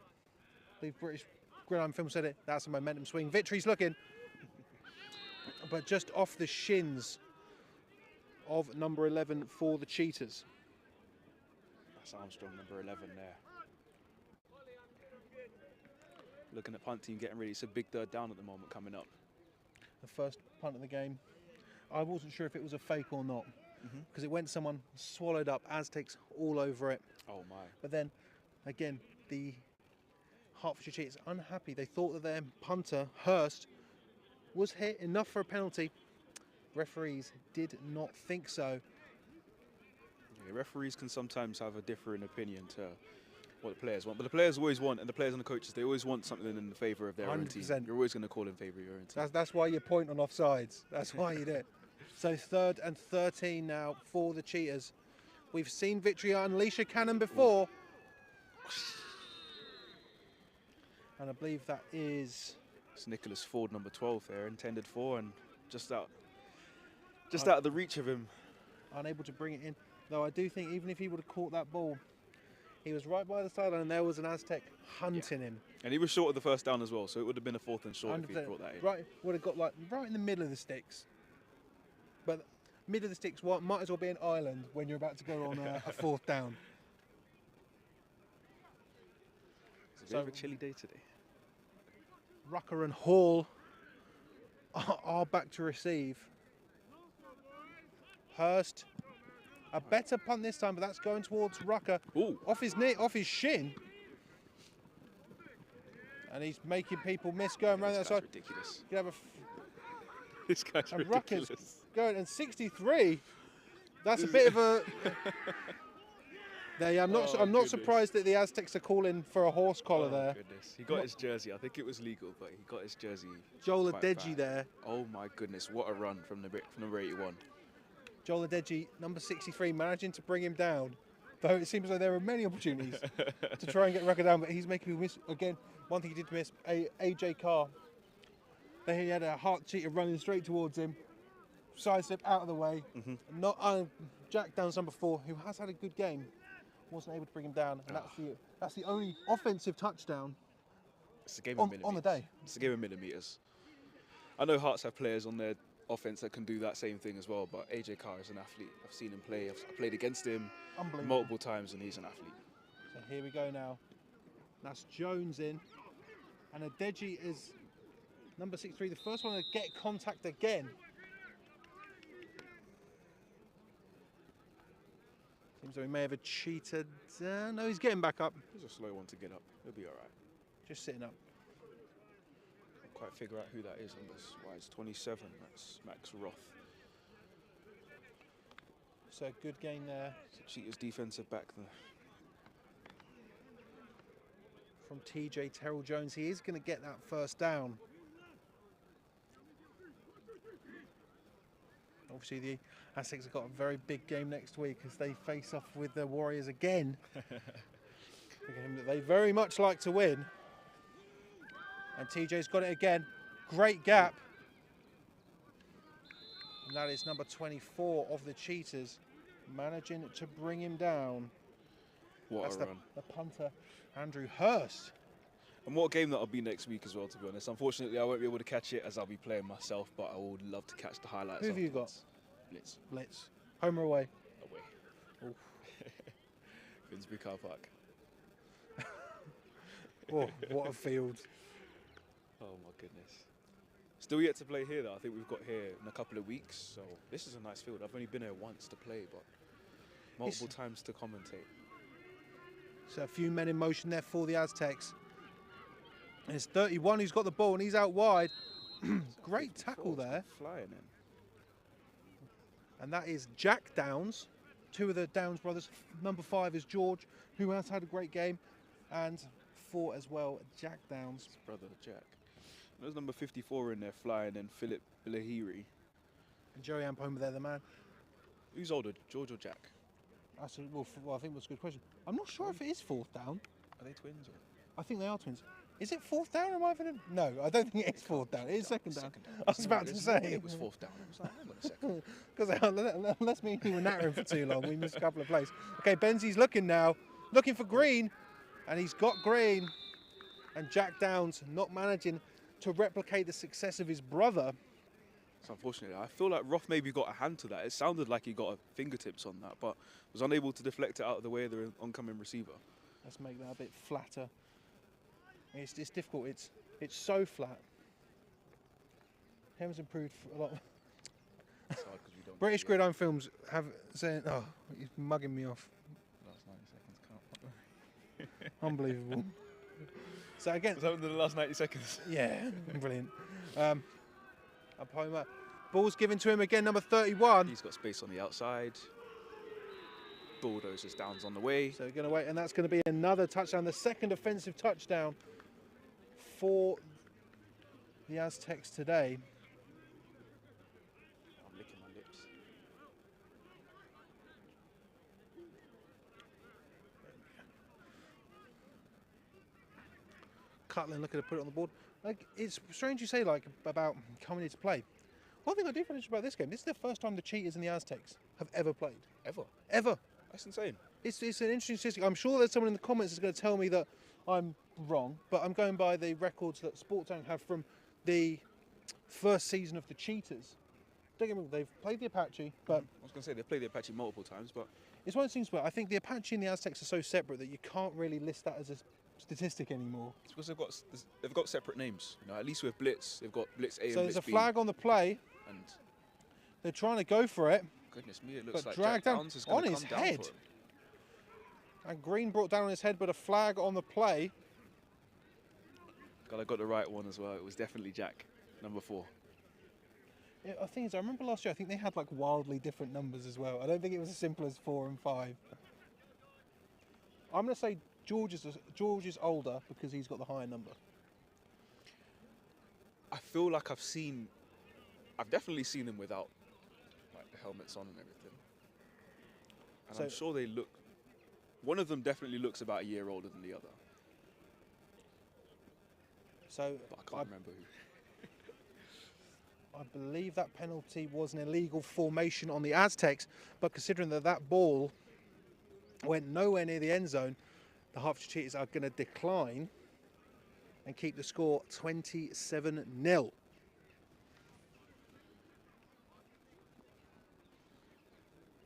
the British Gridiron Film said it, that's a momentum swing. Victory's looking, but just off the shins of number 11 for the Cheetahs. That's Armstrong, number 11 there. Looking at punt team getting ready. It's a big 3rd down at the moment coming up. The first punt of the game. I wasn't sure if it was a fake or not, because it went someone swallowed up, Aztecs all over it. Oh my. But then, again, the Hertfordshire Cheetahs unhappy. They thought that their punter, Hurst, was hit enough for a penalty. Referees did not think so. Yeah, referees can sometimes have a different opinion to what the players want, but the players always want, and the players and the coaches, they always want something in the favour of their own team. 100%. You're always going to call in favour of your own team. That's why you point on offsides. That's why you do it. So 3rd and 13 now for the Cheetahs. We've seen Victory unleash a cannon before. And I believe that is... It's Nicholas Ford, number 12 there, intended for, and just out of the reach of him. Unable to bring it in. Though I do think even if he would have caught that ball, he was right by the sideline and there was an Aztec hunting him. And he was short of the first down as well, so it would have been a 4th and short if he brought that in. Right, would have got like right in the middle of the sticks. But middle of the sticks might as well be an island when you're about to go on a 4th down. It's a bit of a chilly day today. Rucker and Hall are back to receive. Hurst, a better punt this time, but that's going towards Rucker. Ooh. Off his knee, off his shin. And he's making people miss going around that side. Ridiculous. You have This guy's and ridiculous. Rucker's going, and 63. That's a bit of a... I'm not surprised that the Aztecs are calling for a horse collar there. Goodness. He got his jersey. I think it was legal, but he got his jersey. Joel quite Adeji bad. there. Oh my goodness, what a run from number 81. Joel Adeji, number 63, managing to bring him down. Though it seems like there are many opportunities to try and get Rucker down, but he's making people miss. Again, one thing he did miss, AJ Carr. He had a Hart cheetah running straight towards him. Sidestep out of the way. Not Jack Downs, number 4, who has had a good game, wasn't able to bring him down. And that's the only offensive touchdown It's a game of millimeters. on the day. It's a game of millimeters. I know Hearts have players on their offense that can do that same thing as well, but AJ Carr is an athlete. I've seen him play. I've played against him multiple times, and he's an athlete. So here we go now. That's Jones in. And Adeji is number 63, the first one to get contact again. Seems like we may have a cheated. No, he's getting back up. He's a slow one to get up. He'll be all right. Just sitting up. Can't quite figure out who that is on this. Why, it's 27. That's Max Roth. So good game there. Cheetahs defensive back there. From TJ Terrell Jones. He is going to get that first down. Obviously, the Aztecs have got a very big game next week as they face off with the Warriors again. A game that they very much like to win. And TJ's got it again. Great gap. And that is number 24 of the Cheetahs, managing to bring him down. What a run. The punter, Andrew Hurst. And what a game that'll be next week as well, to be honest. Unfortunately, I won't be able to catch it as I'll be playing myself, but I would love to catch the highlights. Who have you got? Blitz. Blitz. Home or away? Away. Finsbury Car Park. Oh, what a field. Oh my goodness. Still yet to play here though. I think we've got here in a couple of weeks. So this is a nice field. I've only been here once to play, but multiple times to commentate. So a few men in motion there for the Aztecs. And it's 31 who's got the ball and he's out wide. Great tackle there. Flying in. And that is Jack Downs. Two of the Downs brothers. Number 5 is George, who has had a great game. And 4 as well, Jack Downs. His brother Jack. There's number 54 in there flying in, Philip Lahiri. And Joey Ampomer there, the man. Who's older, George or Jack? Well, I think that's a good question. I'm not sure if it is 4th down. Are they twins? Or? I think they are twins. Is it 4th down or am I going to... No, I don't think it is 4th down. It is 2nd down. I was about to say. It was 4th down. I was like, hang on a second. Because unless me and you were nattering for too long, we missed a couple of plays. Okay, Benzie's looking now. Looking for Green. And he's got Green. And Jack Downs not managing to replicate the success of his brother. So unfortunately, I feel like Roth maybe got a hand to that. It sounded like he got a fingertips on that, but was unable to deflect it out of the way of the oncoming receiver. Let's make that a bit flatter. It's difficult. It's so flat. Hem's improved a lot. It's hard 'cause we don't British get Gridiron Films have saying, "Oh, he's mugging me off." last 90 seconds count. Unbelievable. So again, Was that in the last 90 seconds? yeah, brilliant. Apoma. Ball's given to him again, number 31. He's got space on the outside. Bulldozers downs on the way. So we're going to wait, and that's going to be another touchdown, the second offensive touchdown for the Aztecs today. I'm licking my lips. Cutler looking to put it on the board. Like, it's strange you say like about coming here to play. One thing I do find interesting about this game, this is the first time the Cheetahs and the Aztecs have ever played. Ever. That's insane. It's an interesting statistic. I'm sure there's someone in the comments that's going to tell me that I'm wrong, but I'm going by the records that Sports Zone have from the first season of the Cheetahs. Don't get me wrong, they've played the Apache, but... I was going to say, they've played the Apache multiple times, but... It's one of those things where I think the Apache and the Aztecs are so separate that you can't really list that as a statistic anymore. It's because they've got separate names. You know, at least with Blitz, they've got Blitz A and So Blitz there's a B. flag on the play. And they're trying to go for it. goodness me, it looks But like dragged Jack down Downs is going on to his come down head. for him. And Green brought down on his head, but a flag on the play. God, I got the right one as well. It was definitely Jack, number 4. Yeah, the thing is, I remember last year, I think they had like wildly different numbers as well. I don't think it was as simple as 4 and 5. I'm going to say George is older because he's got the higher number. I feel like I've definitely seen them without like the helmets on and everything. And I'm sure they look, one of them definitely looks about a year older than the other. So But I can't remember who. I believe that penalty was an illegal formation on the Aztecs, but considering that that ball went nowhere near the end zone, the Hertfordshire Cheetahs are going to decline and keep the score 27-0.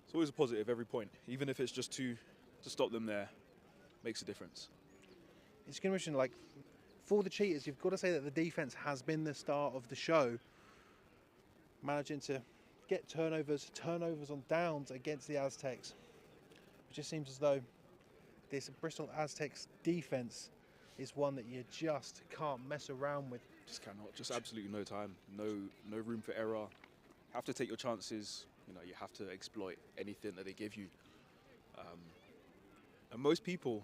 It's always a positive every point, even if it's just to stop them there, makes a difference. It's going to be like for the Cheetahs, you've got to say that the defense has been the star of the show, managing to get turnovers on downs against the Aztecs. It just seems as though this Bristol Aztecs defense is one that you just can't mess around with. Just cannot, just absolutely no time, no room for error. Have to take your chances. You know, you have to exploit anything that they give you. And most people,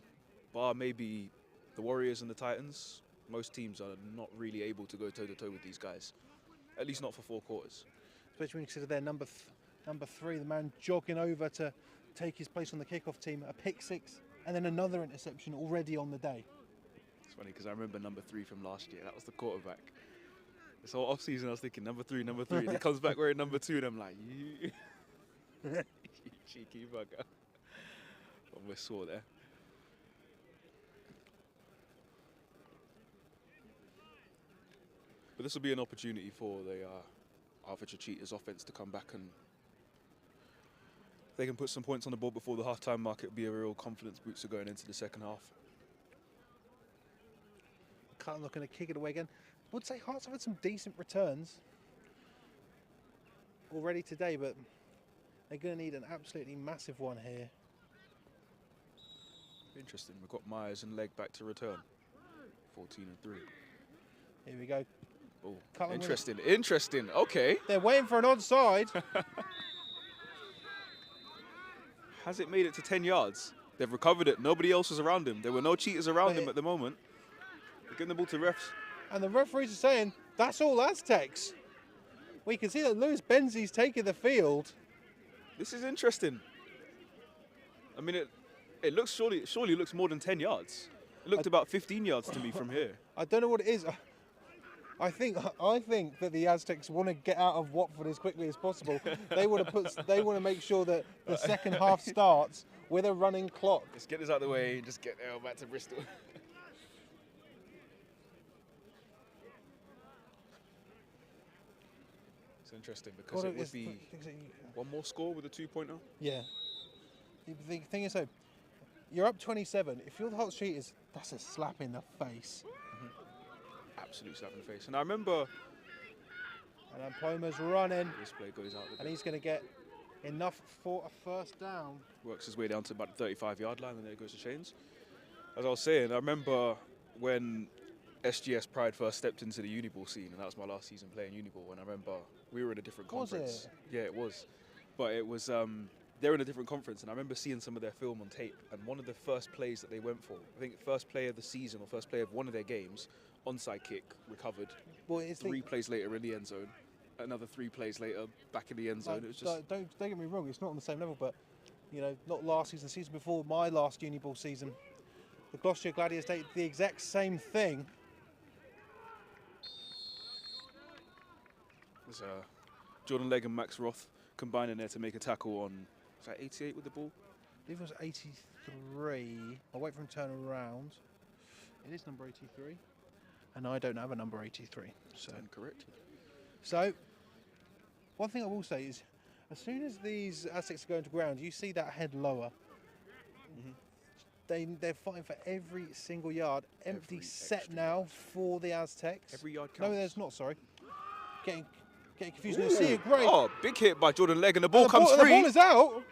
bar maybe the Warriors and the Titans, most teams are not really able to go toe-to-toe with these guys. At least not for 4 quarters. Especially when you consider their number 3, the man jogging over to take his place on the kickoff team, a pick 6, and then another interception already on the day. It's funny because I remember number 3 from last year. That was the quarterback. This whole off-season I was thinking number 3. And he comes back wearing number 2 and I'm like, you cheeky bugger. Almost saw there. But this will be an opportunity for the Hertfordshire Cheetahs offense to come back, and if they can put some points on the board before the half-time mark, it'll be a real confidence booster going into the second half. Cutler not going to kick it away again. I would say Hearts have had some decent returns already today, but they're going to need an absolutely massive one here. Interesting. We've got Myers and Legg back to return. 14 and 3. Here we go. Oh, Cutler interesting. Okay. They're waiting for an onside. Has it made it to 10 yards? They've recovered it. Nobody else was around him. There were no cheaters around him at the moment. They're getting the ball to refs. And the referees are saying, that's all Aztecs. We can see that Lewis Benzie's taking the field. This is interesting. I mean, it looks surely looks more than 10 yards. It looked about 15 yards to me from here. I don't know what it is. I think that the Aztecs want to get out of Watford as quickly as possible. They want to make sure that the second half starts with a running clock. Let's get this out of the way and just get back to Bristol. It's interesting because it would be one more score with a 2-pointer. Yeah. The thing is, though, you're up 27. If you're the Hertfordshire Cheetahs, that's a slap in the face. Absolute slap in the face. And I remember... And Ploma's running. This play goes out. And he's going to get enough for a first down. Works his way down to about the 35-yard line, and there goes to chains. As I was saying, I remember when SGS Pride first stepped into the Uniball scene, and that was my last season playing Uniball. And I remember we were in a different conference. Yeah, it was. But it was, they're in a different conference, and I remember seeing some of their film on tape. And one of the first plays that they went for, I think first play of the season or first play of one of their games, onside kick, recovered. Well, it's 3 plays later in the end zone. Another 3 plays later, back in the end zone. It was just... Don't get me wrong, it's not on the same level, but, you know, not last season, season before my last Uniball season, the Gloucestershire Gladiators did the exact same thing. There's Jordan Legg and Max Roth combining there to make a tackle on, was that 88 with the ball? I believe it was 83. I'll wait for him to turn around. It is number 83. And I don't have a number 83. So correct. So, one thing I will say is, as soon as these Aztecs are going to ground, you see that head lower. They're fighting for every single yard. Empty set now for the Aztecs. Every yard counts. No, there's not, sorry. Getting confused. You see it, great. Oh, big hit by Jordan Legg, and the ball comes free. The ball is out.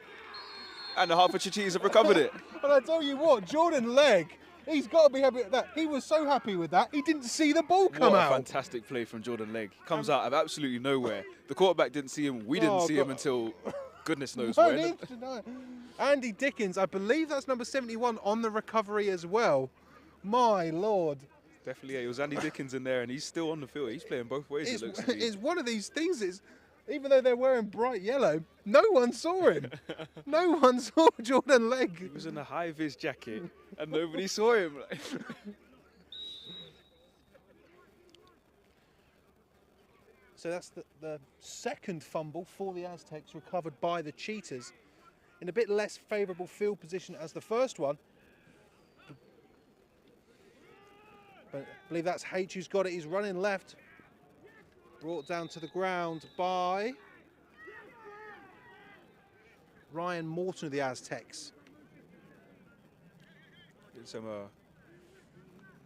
And the Hertfordshire Cheetahs have recovered it. And I tell you what, Jordan Legg, he's got to be happy with that. He was so happy with that, he didn't see the ball come out. What a fantastic play from Jordan Legg. Comes out of absolutely nowhere. The quarterback didn't see him. We didn't see him until goodness knows when. Andy Dickens, I believe that's number 71 on the recovery as well. My Lord. Definitely, yeah, it was Andy Dickens in there, and he's still on the field. He's playing both ways, it looks to me. It's one of these things, even though they're wearing bright yellow, no one saw him. No one saw Jordan Legg. He was in a high-vis jacket, and nobody saw him. So that's the second fumble for the Aztecs, recovered by the Cheetahs in a bit less favourable field position as the first one. But I believe that's H who's got it. He's running left. Brought down to the ground by Ryan Morton of the Aztecs. Some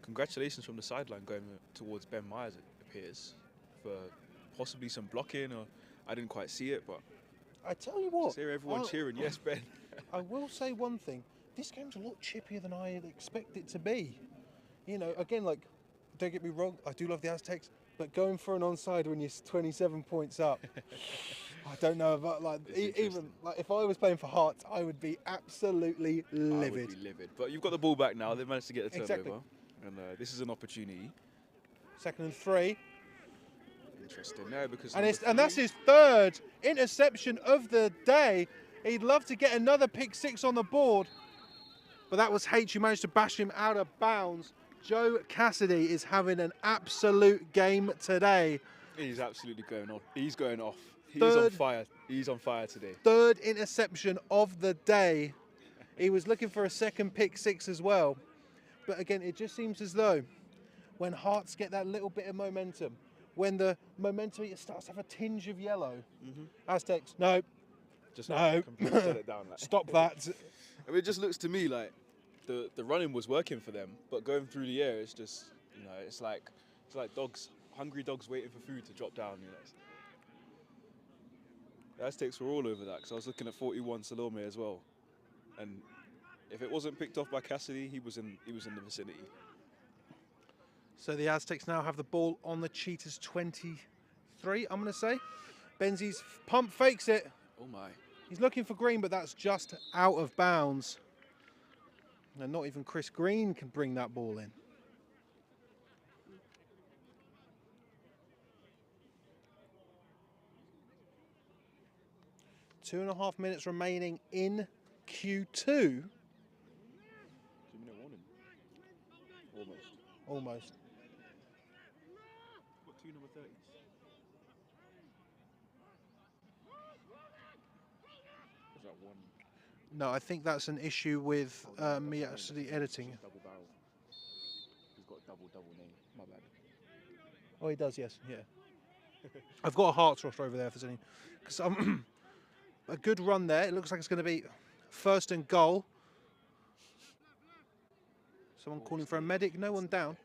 congratulations from the sideline going towards Ben Myers, it appears, for possibly some blocking, or I didn't quite see it, but I tell you what, just hear everyone cheering, yes, Ben. I will say one thing, this game's a lot chippier than I expect it to be. You know, again, like, don't get me wrong, I do love the Aztecs, but going for an onside when you're 27 points up, I don't know about, like, even like if I was playing for Hearts, I would be absolutely livid. I would be livid. But you've got the ball back now. They've managed to get a turnover, exactly. And this is an opportunity. 2nd and 3. Interesting there because and that's his 3rd interception of the day. He'd love to get another pick 6 on the board, but that was H who managed to bash him out of bounds. Joe Cassidy is having an absolute game today. He's absolutely going off. He's going off. He's on fire. He's on fire today. 3rd interception of the day. He was looking for a 2nd pick 6 as well. But again, it just seems as though when Hearts get that little bit of momentum, when the momentum starts to have a tinge of yellow, Aztecs, no. Just no. Set it down. Like. Stop that. I mean, it just looks to me like the running was working for them, but going through the air, it's just, you know, it's like dogs, hungry dogs waiting for food to drop down. You know, the Aztecs were all over that because I was looking at 41 Salome as well, and if it wasn't picked off by Cassidy, he was in the vicinity. So the Aztecs now have the ball on the Cheetahs 23. I'm going to say Benzi's pump fakes it. Oh my! He's looking for Green, but that's just out of bounds. And not even Chris Green can bring that ball in. Two and a half minutes remaining in Q2. 2-minute warning. Almost. What, 2 number 30s? Was that one? No, I think that's an issue with me actually editing. Double barrel. He's got a double name. My bad. Oh, he does, yes, yeah. I've got a Hearts roster over there if there's any. Because a good run there. It looks like it's going to be 1st and goal. Someone calling for a medic. No one down.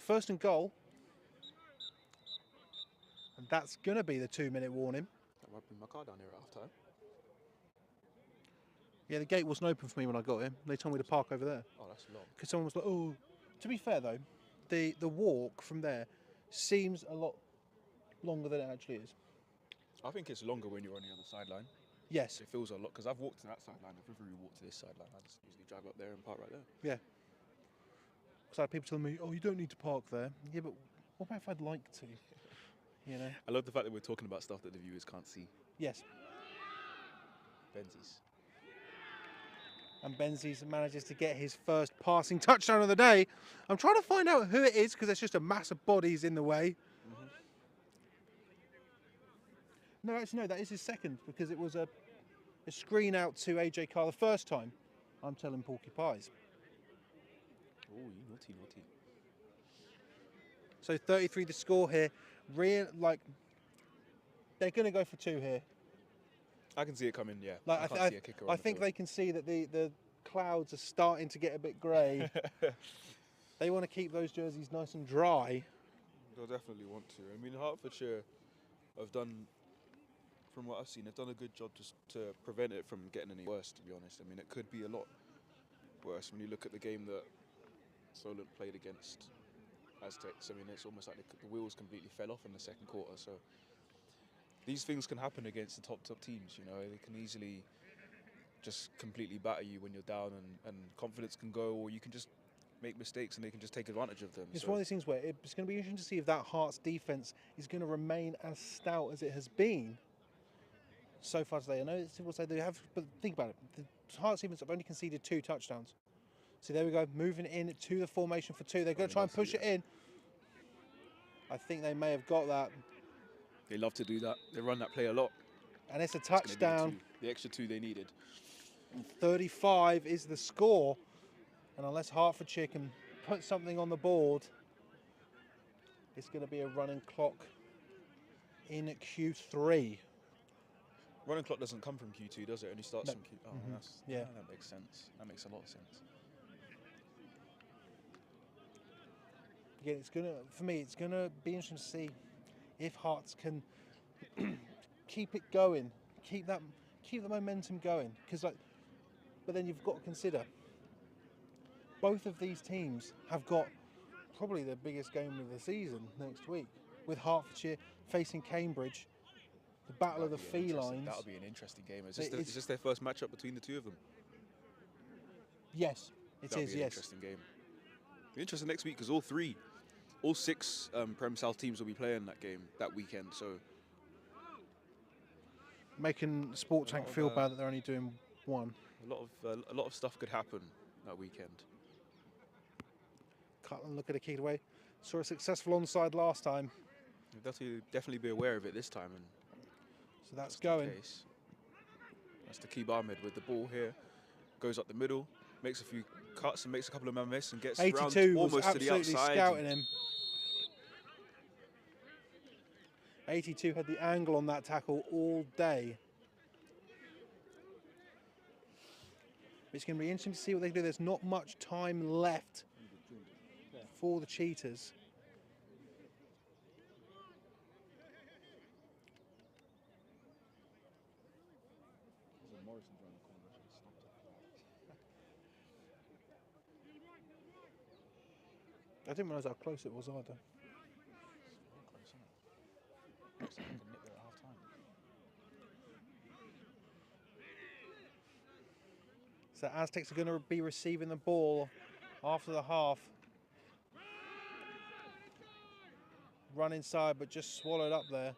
1st and goal. And that's going to be the 2-minute warning. I might bring my car down here at half time. Yeah, the gate wasn't open for me when I got here. They told me to park over there. Oh, that's long. Because someone was like, oh. To be fair, though, the walk from there seems a lot longer than it actually is. I think it's longer when you're on the other sideline. Yes. It feels a lot, because I've walked to that sideline. I've never really walked to this sideline. I just usually drive up there and park right there. Yeah. Because I had people telling me, "Oh, you don't need to park there." Yeah, but what about if I'd like to? You know. I love the fact that we're talking about stuff that the viewers can't see. Yes. Benzies. And Benzies manages to get his first passing touchdown of the day. I'm trying to find out who it is because there's just a mass of bodies in the way. No, actually, no, that is his second because it was a screen out to AJ Carr the first time. I'm telling Porky Pies. Oh, you naughty, naughty. So 33 the score here. They're going to go for 2 here. I can see it coming, yeah. Like, I can't see a kicker on I the think field. they can see that the clouds are starting to get a bit grey. They want to keep those jerseys nice and dry. They'll definitely want to. I mean, Hertfordshire have done, from what I've seen, they've done a good job just to prevent it from getting any worse, to be honest. I mean, it could be a lot worse when you look at the game that Solent played against Aztecs. I mean, it's almost like the wheels completely fell off in the second quarter. So these things can happen against the top teams, you know. They can easily just completely batter you when you're down, and confidence can go, or you can just make mistakes and they can just take advantage of them. It's So one of these things where it's going to be interesting to see if that Hearts defence is going to remain as stout as it has been so far today. I know people say they have, but think about it. The Hearts defence have only conceded 2 touchdowns. So there we go, moving in to the formation for 2. They're going to try and push it in. I think they may have got that. they love to do that. They run that play a lot. And it's a It's gonna be touchdown. the extra 2 they needed. 35 is the score. And unless Hertfordshire can put something on the board, it's going to be a running clock in Q3. Running clock doesn't come from Q2, does it? It only starts No. from Q. Oh, Yeah. that makes sense. That makes a lot of sense. Again, for me, it's going to be interesting to see if Hearts can keep it going, keep the momentum going. But then you've got to consider both of these teams have got probably their biggest game of the season next week, with Hertfordshire facing Cambridge, the battle of the felines. That'll be an interesting game. Is this their first matchup between the 2 of them? Yes, it That'll is. be an Yes. interesting game. It'll be interesting next week because all 6 Prem South teams will be playing that game that weekend. So Making Sport Tank feel bad that they're only doing 1. a lot of stuff could happen that weekend. Cutland looking to kick it away. Saw a successful onside last time, You'll definitely be aware of it this time. And so that's the going. case. That's the Keeb Ahmed with the ball here. Goes up the middle, makes a few cuts and makes a couple of man miss and gets around 82 was almost to the absolutely outside. scouting him. 82 had the angle on that tackle all day. It's going to be interesting to see what they do. There's not much time left for the Cheetahs. I didn't realise how close it was either. So Aztecs are going to be receiving the ball after the half. Run inside, but just swallowed up there.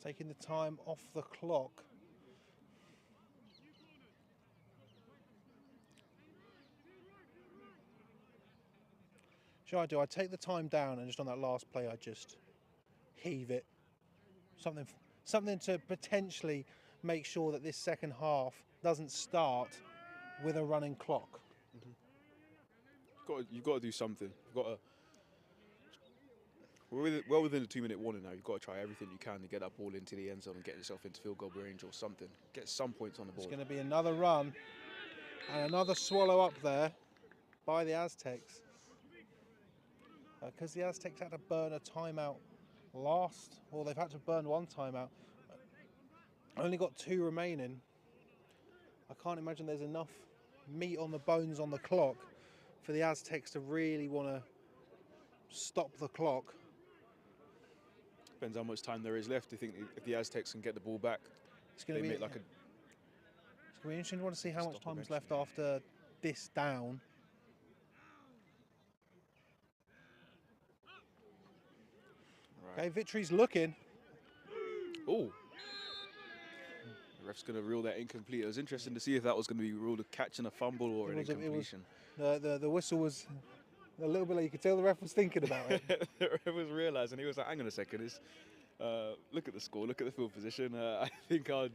Taking the time off the clock. Should I do? I take the time down and just on that last play, I just heave it. Something to potentially make sure that this second half doesn't start with a running clock. You've got to do something. We're well within the 2-minute warning now. You've got to try everything you can to get that ball into the end zone and get yourself into field goal range or something. Get some points on the board. There's going to be another run and another swallow up there by the Aztecs. Because the Aztecs had to burn a timeout they've had to burn 1 timeout. Only got 2 remaining. I can't imagine there's enough meat on the bones on the clock for the Aztecs to really want to stop the clock. Depends how much time there is left. I think if the Aztecs can get the ball back, It's going to be make like a. It's going to be interesting. I want to see how much Stop time is eventually. left after this down. Right. Okay, Victory's looking. Oh. The ref's going to rule that incomplete. It was interesting to see if that was going to be ruled a catch and a fumble or an incompletion. The whistle was a little bit like, you could tell the ref was thinking about it. The ref was realising, he was like, hang on a second, look at the score, look at the field position. I think I'll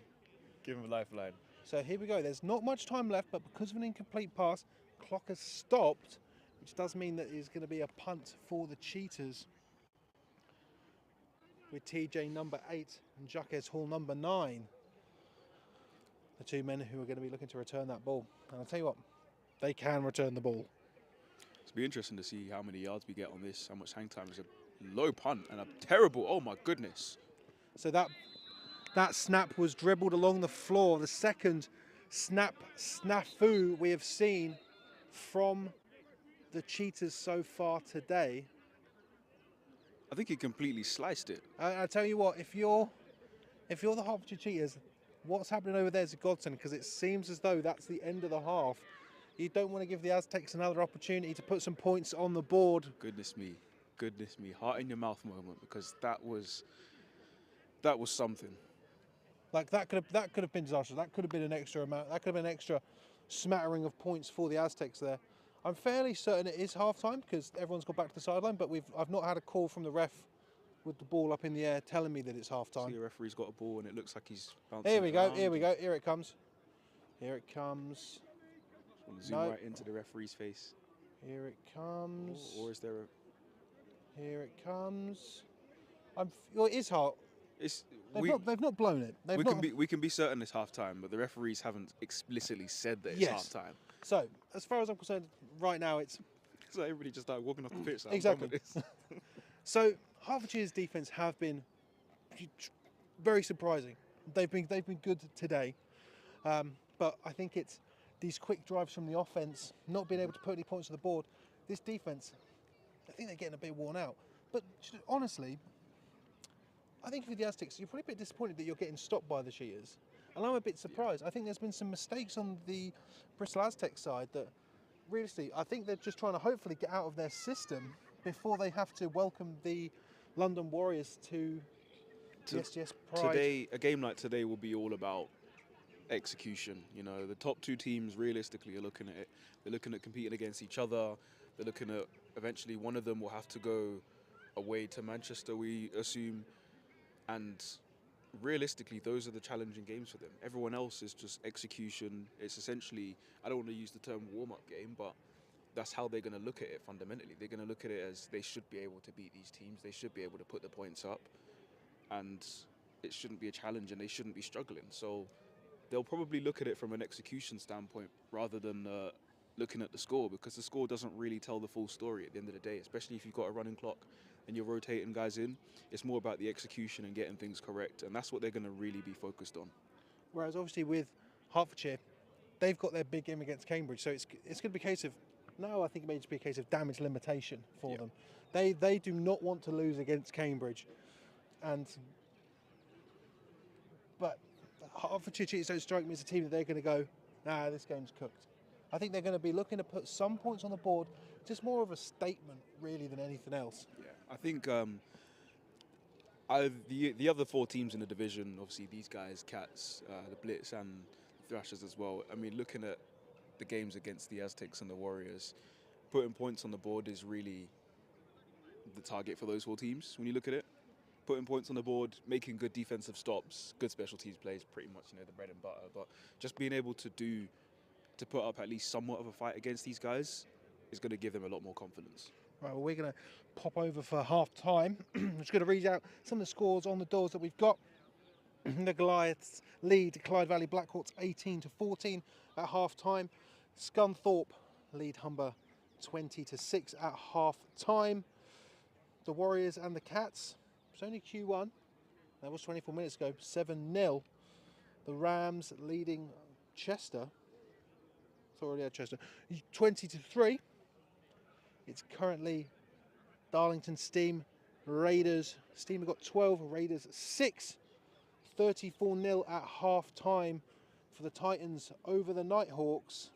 give him a lifeline. So here we go. There's not much time left, but because of an incomplete pass, clock has stopped, which does mean that it's going to be a punt for the Cheetahs, with TJ number 8 and Jacques Hall number 9. The two men who are going to be looking to return that ball. And I'll tell you what, they can return the ball. It'll be interesting to see how many yards we get on this, how much hang time. Is a low punt and a terrible, oh my goodness. So that snap was dribbled along the floor. The second snafu we have seen from the Cheetahs so far today. I think he completely sliced it. I tell you what, if you're the Hertfordshire Cheetahs, what's happening over there is a godsend, because it seems as though that's the end of the half. You don't want to give the Aztecs another opportunity to put some points on the board. Goodness me, heart in your mouth moment, because that was something. Like that could have been disastrous. That could have been an extra amount. That could have been an extra smattering of points for the Aztecs there. I'm fairly certain it is half time because everyone's gone back to the sideline, but I've not had a call from the ref with the ball up in the air telling me that it's half time. See, the referee's got a ball and it looks like he's bouncing. Here we go. Around. Here we go. Here it comes. Here it comes. Just want to zoom right into the referee's face. Here it comes. Or is there a? Here it comes. Well, it is hard. They've not blown it. We can be certain it's half time, but the referees haven't explicitly said that it's half time. So, as far as I'm concerned, right now it's. So everybody just started walking off the pitch. Exactly. So Hertfordshire's defence have been very surprising. They've been good today, but I think it's these quick drives from the offence, not being able to put any points on the board. This defence, I think they're getting a bit worn out. But honestly, I think for the Aztecs, you're probably a bit disappointed that you're getting stopped by the Cheetahs. And I'm a bit surprised. I think there's been some mistakes on the Bristol Aztecs side that, realistically, I think they're just trying to hopefully get out of their system before they have to welcome the London Warriors to the SGS Pride. Today, a game like today will be all about execution. You know, the top two teams realistically are looking at it. They're looking at competing against each other. They're looking at eventually one of them will have to go away to Manchester, we assume. And realistically, those are the challenging games for them. Everyone else is just execution. It's essentially, I don't want to use the term warm-up game, but that's how they're going to look at it fundamentally. They're going to look at it as they should be able to beat these teams. They should be able to put the points up. And it shouldn't be a challenge and they shouldn't be struggling. So they'll probably look at it from an execution standpoint rather than looking at the score, because the score doesn't really tell the full story at the end of the day, especially if you've got a running clock and you're rotating guys in. It's more about the execution and getting things correct, and that's what they're going to really be focused on. Whereas obviously with Hertfordshire, they've got their big game against Cambridge, so it's going to be a case of, no, I think it may just be a case of damage limitation for them. They do not want to lose against Cambridge, but Hertfordshire Cheetahs don't strike me as a team that they're going to go, nah, this game's cooked. I think they're going to be looking to put some points on the board, just more of a statement really than anything else. Yeah, I think the other four teams in the division, obviously these guys, Cats, the Blitz and the Thrashers as well, I mean, looking at the games against the Aztecs and the Warriors, putting points on the board is really the target for those four teams when you look at it. Putting points on the board, making good defensive stops, good special teams plays, pretty much, the bread and butter. But just being able to put up at least somewhat of a fight against these guys is going to give them a lot more confidence. Right, well, we're going to pop over for half time. I'm just going to read out some of the scores on the doors that we've got. The Goliaths lead Clyde Valley Blackhawks 18-14 at half time. Scunthorpe lead Humber 20-6 at half time. The Warriors and the Cats, it's only Q1, that was 24 minutes ago, 7-0. The Rams leading Chester, it's already at Chester, 20-3. It's currently Darlington Steam Raiders. Steam have got 12, Raiders 6. 34-0 at half time for the Titans over the Nighthawks.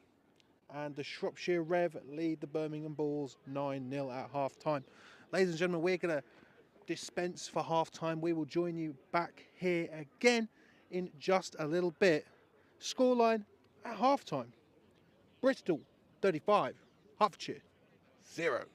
And the Shropshire Rev lead the Birmingham Bulls 9-0 at half time. Ladies and gentlemen, we're going to dispense for half time. We will join you back here again in just a little bit. Scoreline at half time: Bristol 35, Hertfordshire 0.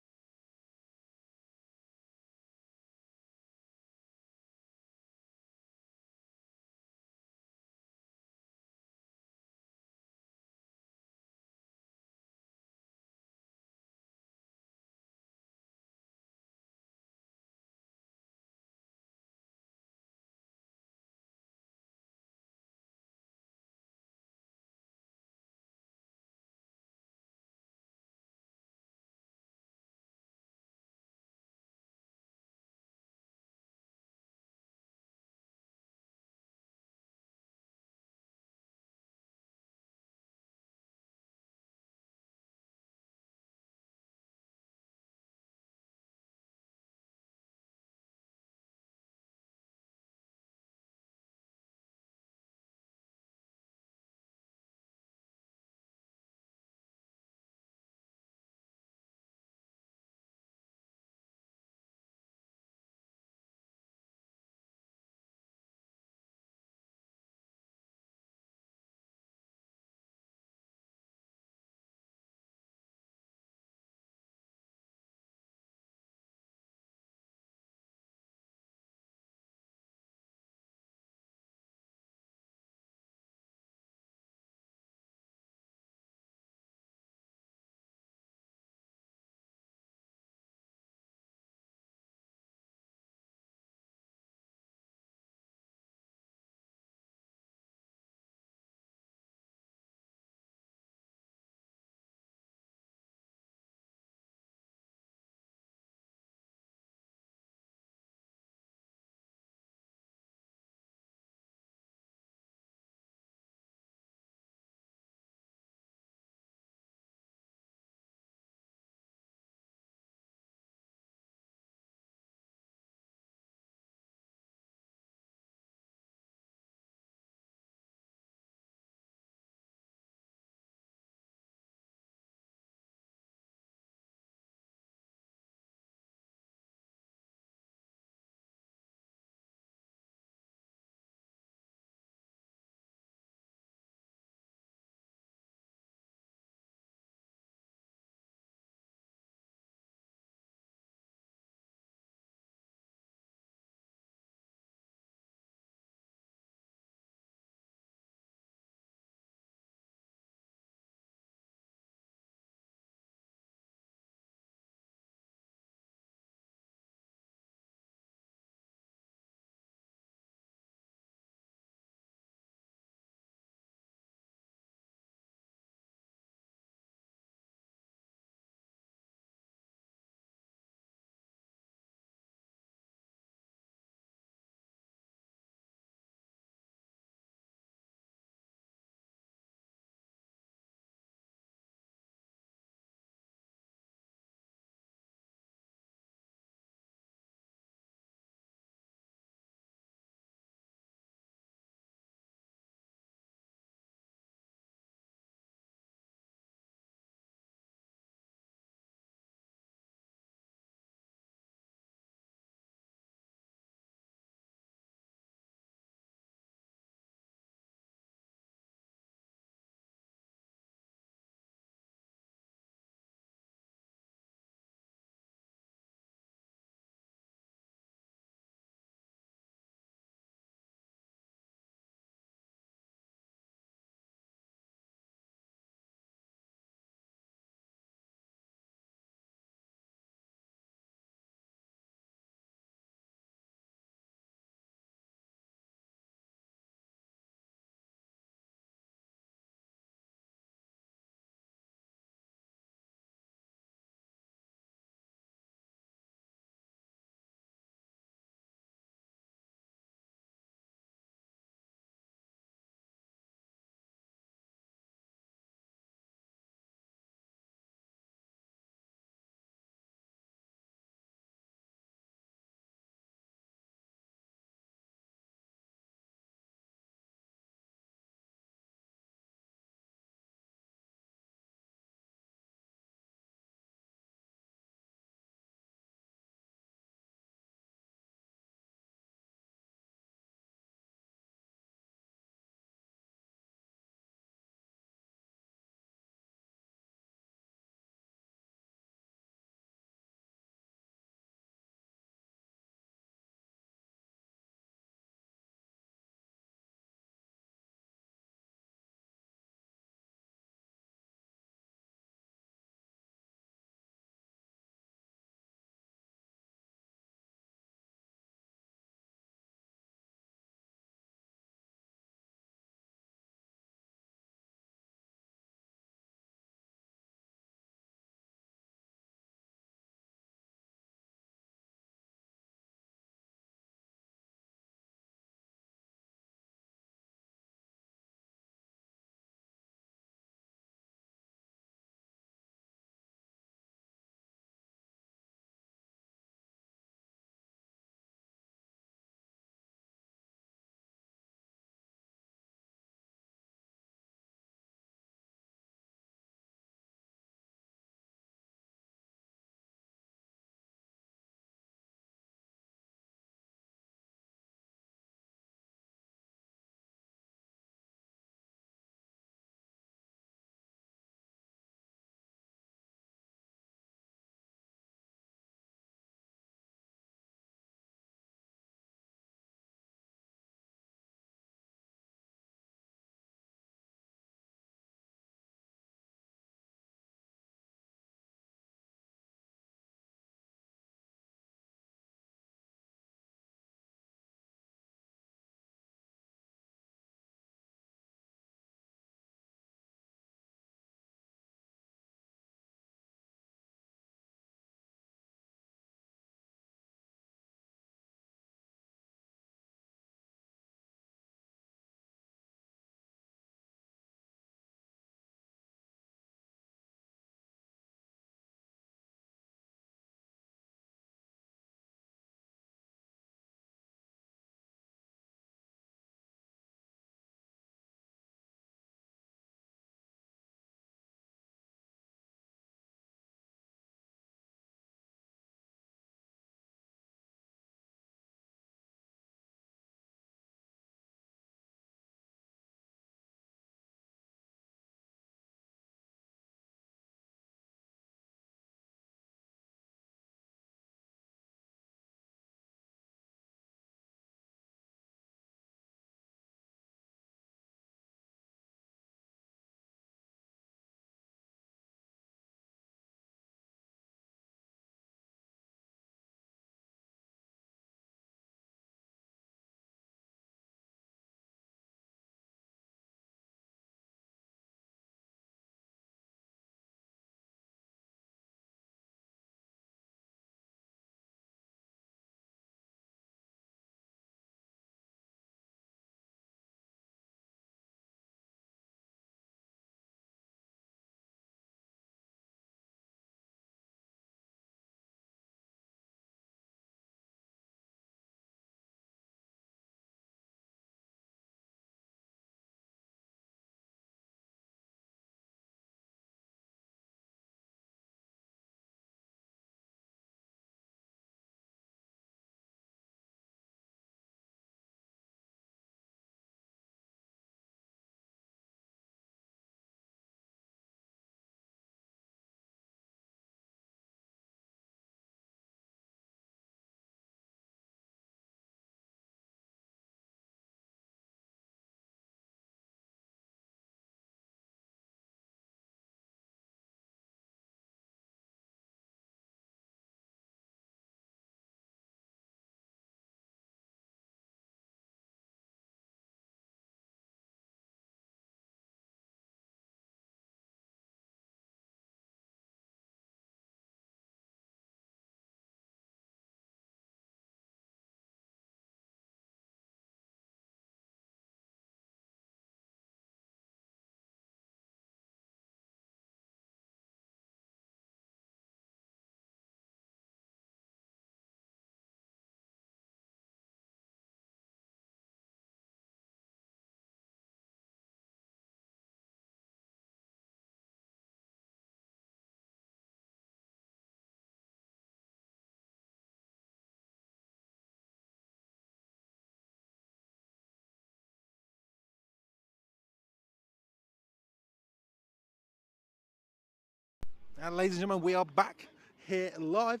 And ladies and gentlemen, we are back here live.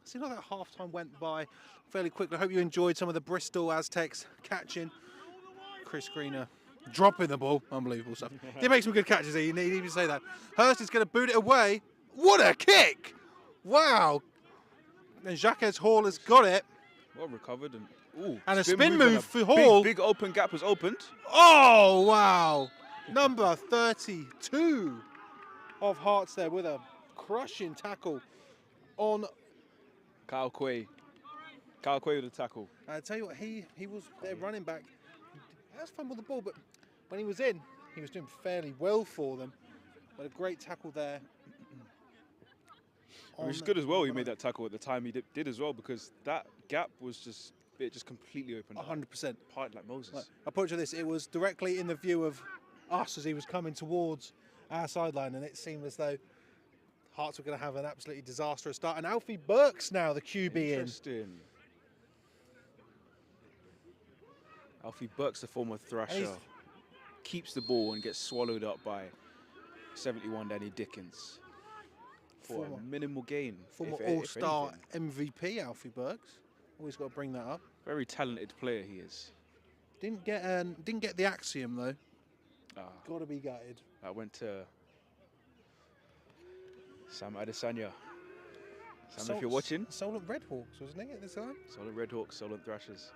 Seems like that half-time went by fairly quickly. I hope you enjoyed some of the Bristol Aztecs catching. Chris Greener dropping the ball. Unbelievable stuff. He makes some good catches here, you need to even say that. Hurst is going to boot it away. What a kick! Wow. And Jacques Hall has got it. Well recovered. And a spin move for Hall. Big open gap was opened. Oh, wow. Number 32 of Hearts there with a crushing tackle on Kyle Quay. Kyle Quay with a tackle. I tell you what, he was their running back. He has fun with the ball, but when he was in, he was doing fairly well for them. But a great tackle there. It was good as well. He made that tackle at the time he did as well, because that gap was just completely opened up. 100%. Part like Moses. Right, I'll put you this: it was directly in the view of us as he was coming towards our sideline, and it seemed as though Hearts were going to have an absolutely disastrous start. And Alfie Burke's now the QB in. Interesting. Alfie Burke's the former Thrasher. Keeps the ball and gets swallowed up by 71 Danny Dickens. For a minimal gain. Former All-Star MVP Alfie Burks. Always got to bring that up. Very talented player he is. Didn't get the Axiom though. Got to be gutted. I went to Sam Adesanya. Sam, if you're watching. Solent Redhawks, wasn't he at the time? Solent Redhawks, Solent Thrashers.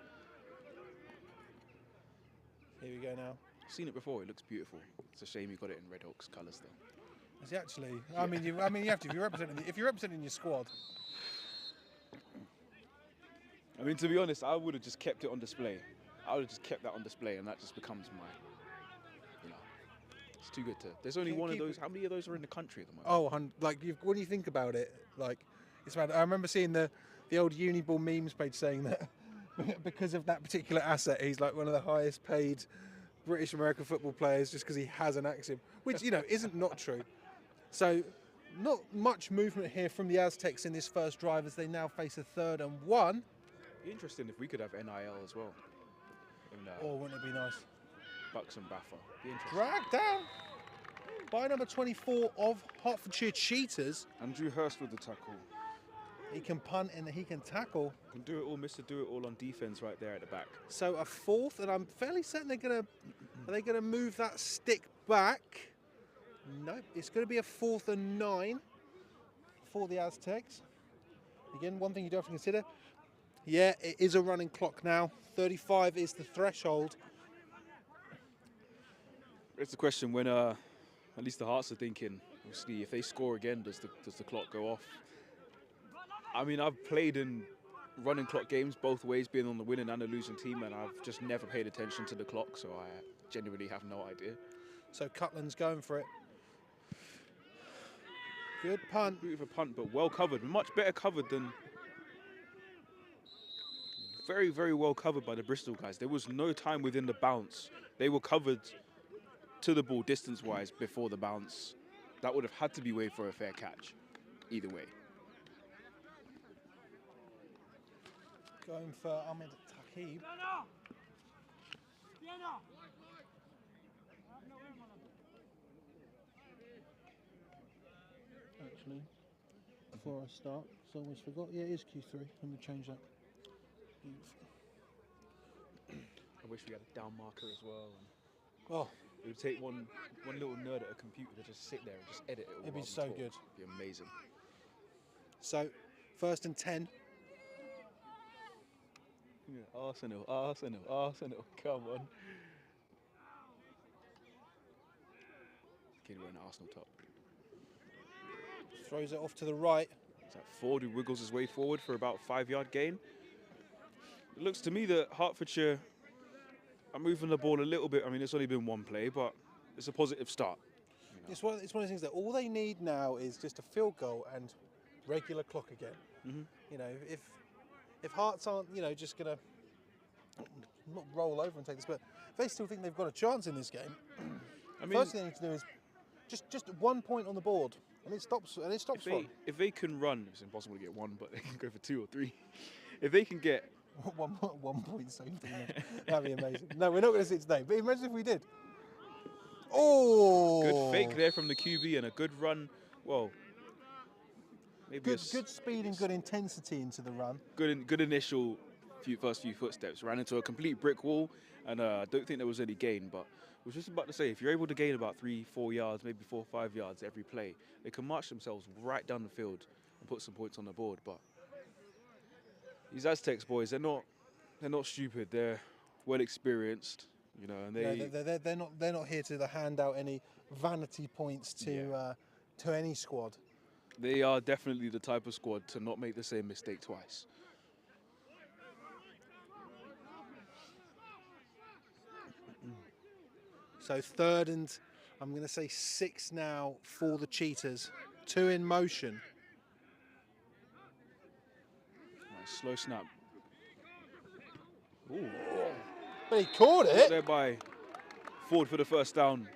Here we go now. I've seen it before. It looks beautiful. It's a shame you got it in Redhawks colours though. Is he actually? Yeah. I mean, you have to. If you're representing your squad. I mean, to be honest, I would have just kept it on display. I would have just kept that on display, and that just becomes my. It's too good to. There's only one of those. How many of those are in the country at the moment? Oh, like when you think about it, like it's mad. I remember seeing the old Uniball memes page saying that because of that particular asset, he's like one of the highest paid British American football players just because he has an Axiom, which isn't not true. So, not much movement here from the Aztecs in this first drive as they now face a 3rd and 1. Be interesting if we could have NIL as well. Wouldn't it be nice? Bucks and BAFA. Be interesting. Dragged down by number 24 of Hertfordshire Cheetahs. Andrew Hurst with the tackle. He can punt and he can tackle. Can do it all, Mr. Do It All on defense right there at the back. So a 4th, and I'm fairly certain are they gonna move that stick back? Nope, it's going to be a 4th and 9 for the Aztecs. Again, one thing you do have to consider, yeah, it is a running clock now. 35 is the threshold. It's the question when, at least the Hearts are thinking, obviously, if they score again, does the clock go off? I mean, I've played in running clock games both ways, being on the winning and the losing team, and I've just never paid attention to the clock, so I genuinely have no idea. So Cutland's going for it. Good punt. Beautiful punt, but well covered. Much better covered than... Very, very well covered by the Bristol guys. There was no time within the bounce. They were covered to the ball distance-wise before the bounce. That would have had to be way for a fair catch. Either way. Going for Ahmed Takib. Actually, before I start, I almost forgot. Yeah, it is Q3. Let me change that. Beautiful. I wish we had a down marker as well. Oh, it would take one little nerd at a computer to just sit there and just edit it all. It'd be so good. It'd be amazing. So, 1st and 10. Yeah, Arsenal, come on. Kid wearing an Arsenal top. Throws it off to the right. Is that Ford who wiggles his way forward for about 5-yard gain? It looks to me that Hertfordshire are moving the ball a little bit. I mean, it's only been one play, but it's a positive start. It's one of those things that all they need now is just a field goal and regular clock again. Mm-hmm. If Hearts aren't, just going to not roll over and take this, but if they still think they've got a chance in this game, I mean, first thing they need to do is just 1 point on the board, and it stops. If they can run, it's impossible to get 1, but they can go for 2 or 3. If they can get 1 point save, that'd be amazing. No, we're not going to see it today, but imagine if we did. Oh! Good fake there from the QB and a good run. Well, maybe good speed and good intensity into the run. good initial first few footsteps. Ran into a complete brick wall, and I don't think there was any gain. But I was just about to say, if you're able to gain about 3-4 yards, maybe 4 or 5 yards every play, they can march themselves right down the field and put some points on the board. But these Aztecs boys, they're not stupid. They're well experienced, you know, and they're not here to hand out any vanity points to any squad. They are definitely the type of squad to not make the same mistake twice. So 3rd and I'm going to say 6 now for the Cheetahs. 2 in motion. Nice slow snap. Ooh. But he caught it. There by Ford for the first down.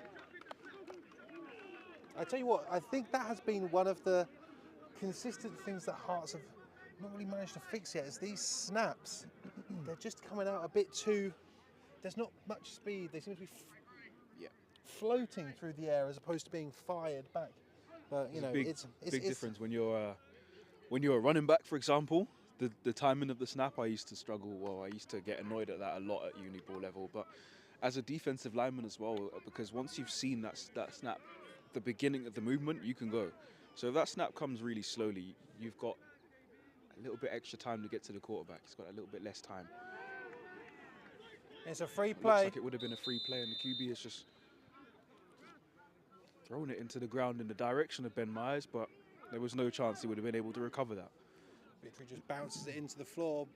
I tell you what, I think that has been one of the consistent things that Hearts have not really managed to fix yet, is these snaps. They're just coming out a bit too, there's not much speed. They seem to be floating through the air as opposed to being fired back. But you know, it's big difference when you're a running back, for example. The timing of the snap, I used to struggle. Well, I used to get annoyed at that a lot at uni ball level. But as a defensive lineman as well, because once you've seen that snap, the beginning of the movement, you can go. So if that snap comes really slowly, you've got a little bit extra time to get to the quarterback. He's got a little bit less time. It's a free play. Looks like it would have been a free play, and the QB is just throwing it into the ground in the direction of Ben Myers, but there was no chance he would have been able to recover that. Victory just bounces it into the floor,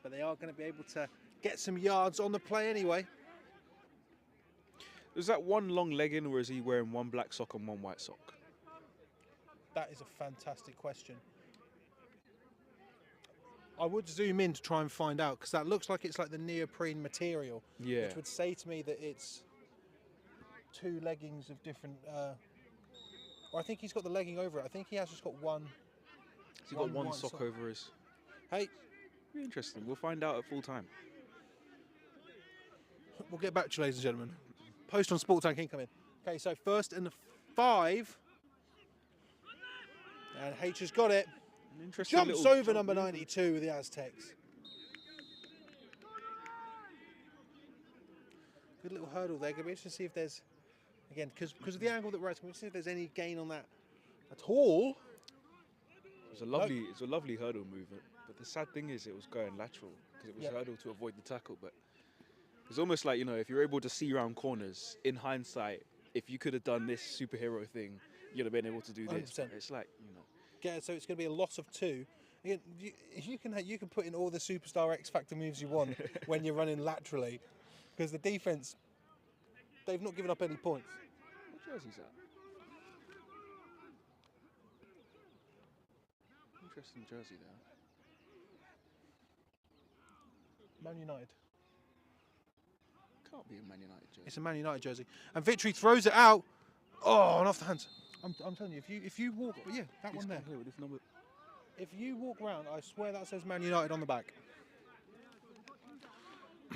but they are going to be able to get some yards on the play anyway. Is that one long legging, or is he wearing one black sock and one white sock? That is a fantastic question. I would zoom in to try and find out, because that looks like it's like the neoprene material, which would say to me that it's 2 leggings of different. Or I think he's got the legging over it. I think he has just got one. He's got one sock over his. Hey, interesting. We'll find out at full time. We'll get back to you, ladies and gentlemen. Post on Sport Tank incoming. Okay, so 1st and 5. And H has got it. Jumps over number 92 with the Aztecs. Good little hurdle there. Going to be interesting to see if there's, again, because of the angle that we're at, we'll see if there's any gain on that at all. It's a lovely hurdle movement, but the sad thing is it was going lateral because it was hurdle to avoid the tackle. But it's almost like, you know, if you're able to see around corners, in hindsight, if you could have done this superhero thing, you'd have been able to do this. It's like, you know. Yeah, so it's going to be a loss of 2. Again, you can put in all the superstar X Factor moves you want when you're running laterally, because the defense, they've not given up any points. What jersey's that? Interesting jersey there. Man United. Can't be a Man United jersey. It's a Man United jersey. And Victory throws it out. Oh, and off the hands. I'm telling you, if you walk, that one there. With this number. If you walk around, I swear that says Man United on the back.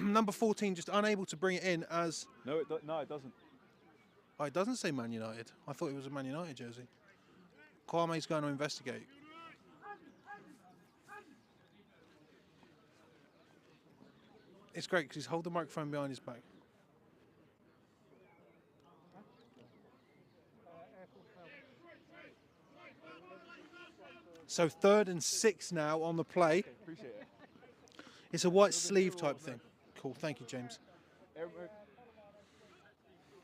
Number 14 just unable to bring it in as. No, it doesn't. Oh, it doesn't say Man United. I thought it was a Man United jersey. Kwame's going to investigate. It's great because he's holding the microphone behind his back. So 3rd and 6 now on the play. Okay, appreciate it. It's a white sleeve type thing. Cool, thank you, James.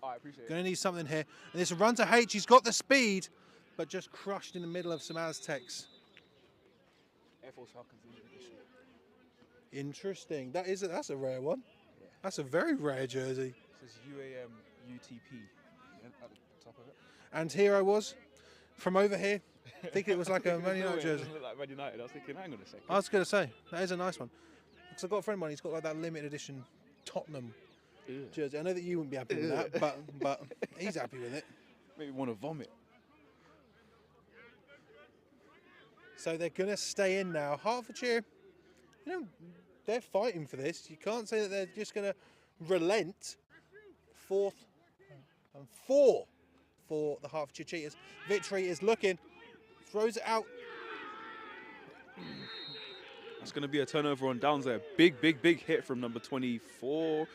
I appreciate it. Going to need something here. And it's a run to H. He's got the speed, but just crushed in the middle of some Aztecs. Air Force Falcons edition. Interesting. That's a rare one. Yeah. That's a very rare jersey. It says UAM UTP at the top of it. And here I was, from over here, thinking it was like a Man United jersey. It doesn't look like Man United. I was thinking, hang on a second. I was going to say, that is a nice one. Because I've got a friend of mine, he's got like that limited edition Tottenham jersey. I know that you wouldn't be happy with that, but he's happy with it. Made me want to vomit. So they're going to stay in now. Hertfordshire, you know, they're fighting for this. You can't say that they're just going to relent. 4th and 4 for the Hertfordshire Cheetahs. Victory is looking, throws it out. That's going to be a turnover on downs there. Big, big, big hit from number 24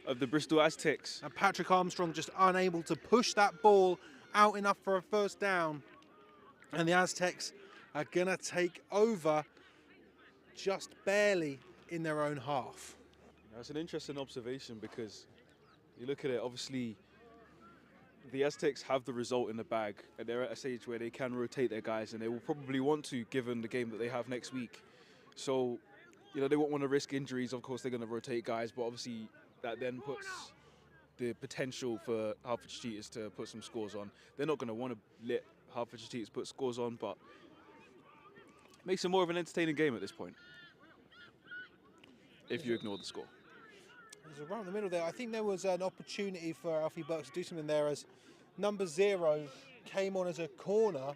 of the Bristol Aztecs. And Patrick Armstrong just unable to push that ball out enough for a first down. And the Aztecs are going to take over just barely in their own half. That's an interesting observation because you look at it, obviously the Aztecs have the result in the bag and they're at a stage where they can rotate their guys and they will probably want to given the game that they have next week. So, you know, they won't want to risk injuries. Of course, they're going to rotate guys, but obviously that then puts the potential for Hertfordshire Cheetahs to put some scores on. They're not going to want to let Hertfordshire Cheetahs put scores on, but it makes it more of an entertaining game at this point, if you ignore the score. There's a run in the middle there. I think there was an opportunity for Alfie Burks to do something there as number 0 came on as a corner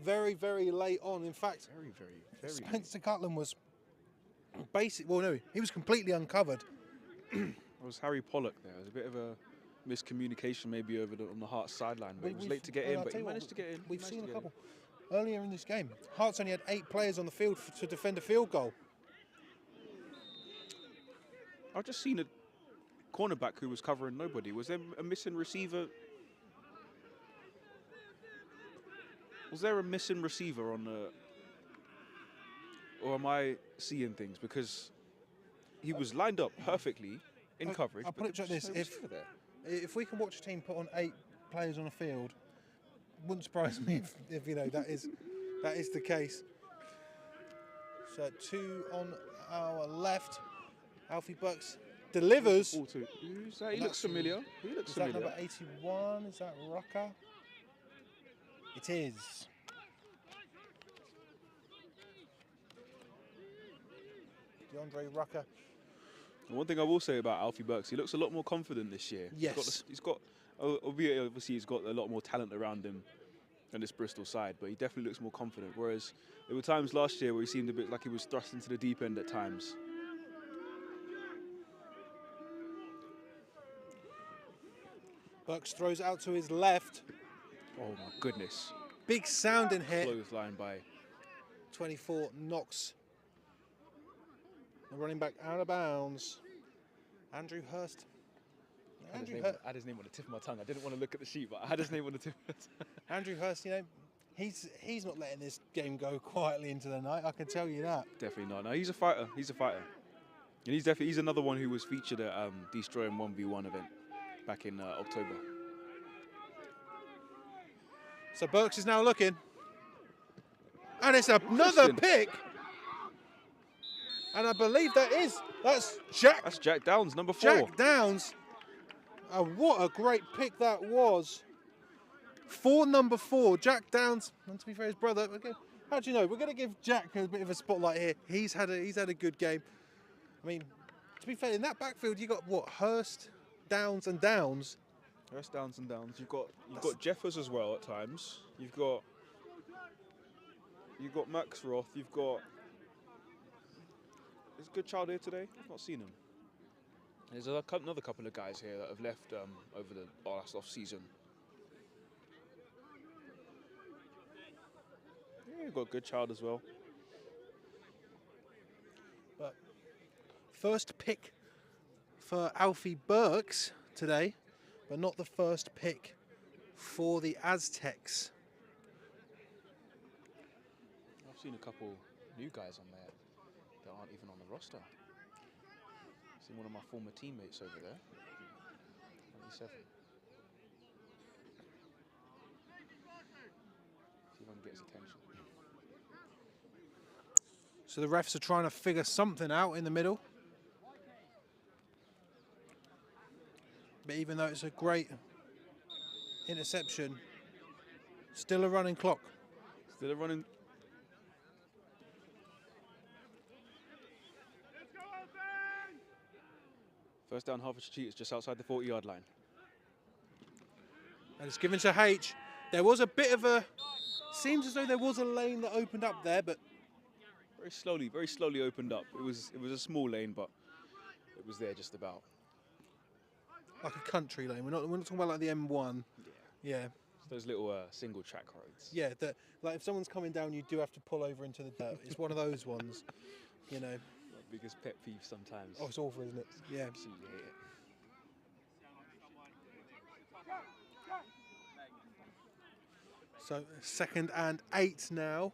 very, very late on. In fact, very Spencer Cutland was he was completely uncovered. It was Harry Pollock there. It was a bit of a miscommunication maybe on the Hearts sideline, but he was late to get in, but he managed to get in. We've seen a couple earlier in this game. Hearts only had 8 players on the field to defend a field goal. I've just seen a cornerback who was covering nobody. Was there a missing receiver? Was there a missing receiver on the... Or am I seeing things? Because he was lined up perfectly in coverage. I'll put it like this. If we can watch a team put on 8 players on a field, wouldn't surprise me if you know that is the case. So 2 on our left. Alfie Burks delivers. Who's that? He looks familiar. Is that number 81? Is that Rucker? It is. DeAndre Rucker. One thing I will say about Alfie Burks, he looks a lot more confident this year. Yes. He's got obviously he's got a lot more talent around him than this Bristol side, but he definitely looks more confident. Whereas there were times last year where he seemed a bit like he was thrust into the deep end at times. Burks throws out to his left. Oh my goodness. Big sounding hit. Clothesline by 24 knocks the running back out of bounds. Andrew Hurst. I had his name on the tip of my tongue. I didn't want to look at the sheet, but I had his name on the tip of my tongue. Andrew Hurst, you know, he's not letting this game go quietly into the night, I can tell you that. Definitely not. No, he's a fighter. He's a fighter. And he's another one who was featured at Destroying 1v1 event back in October. So Burks is now looking. And it's another pick. And I believe that's Jack. That's Jack Downs, number 4. Jack Downs. What a great pick that was. For number 4, Jack Downs. And to be fair, his brother. Okay, how do you know? We're going to give Jack a bit of a spotlight here. He's had a good game. I mean, to be fair, in that backfield, you got what? Hurst, Downs, and Downs. Hurst, Downs, and Downs. You've got Jeffers as well at times. You've got Max Roth. You've got. Is Good Child here today? I've not seen him. There's another couple of guys here that have left over the last off-season. Yeah, you've got Good Child as well. But first pick for Alfie Burks today, but not the first pick for the Aztecs. I've seen a couple new guys on there that aren't even on the roster. I've seen one of my former teammates over there. 27. See if I can get his attention. So the refs are trying to figure something out in the middle. But even though it's a great interception, still a running clock. Still a running. First down, Hertfordshire Cheetahs just outside the 40-yard line. And it's given to H. There was a bit of a... Seems as though there was a lane that opened up there, but... Very slowly opened up. It was a small lane, but it was there just about. Like a country lane. We're not talking about like the M1. Yeah. It's those little single track roads. Yeah, like if someone's coming down, you do have to pull over into the dirt. It's one of those ones. You know. My biggest pet peeve sometimes. Oh, it's awful, isn't it? Yeah. Absolutely hate it. So 2nd and 8 now.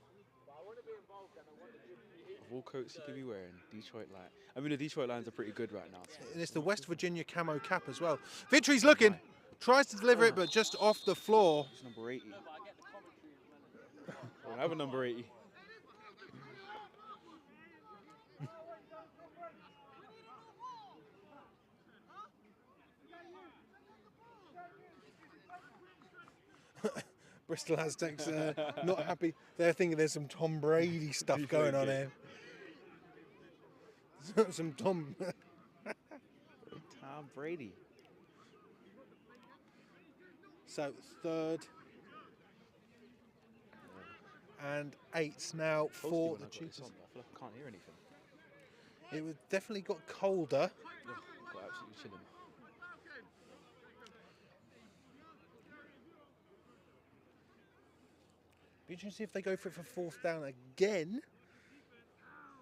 Of all coats you could be wearing, Detroit Lions. I mean, the Detroit Lions are pretty good right now. So. And it's the West Virginia camo cap as well. Victory's looking. Tries to deliver it, but just off the floor. It's number 80. We'll have a number 80. Bristol Aztecs not happy. They're thinking there's some Tom Brady stuff going on here. Some Tom Brady. So 3rd and 8 now for the Cheetahs. I feel like I can't hear anything. It was definitely got colder. Yeah, got absolutely chilling. Be interesting to see if they go for it for 4th down again.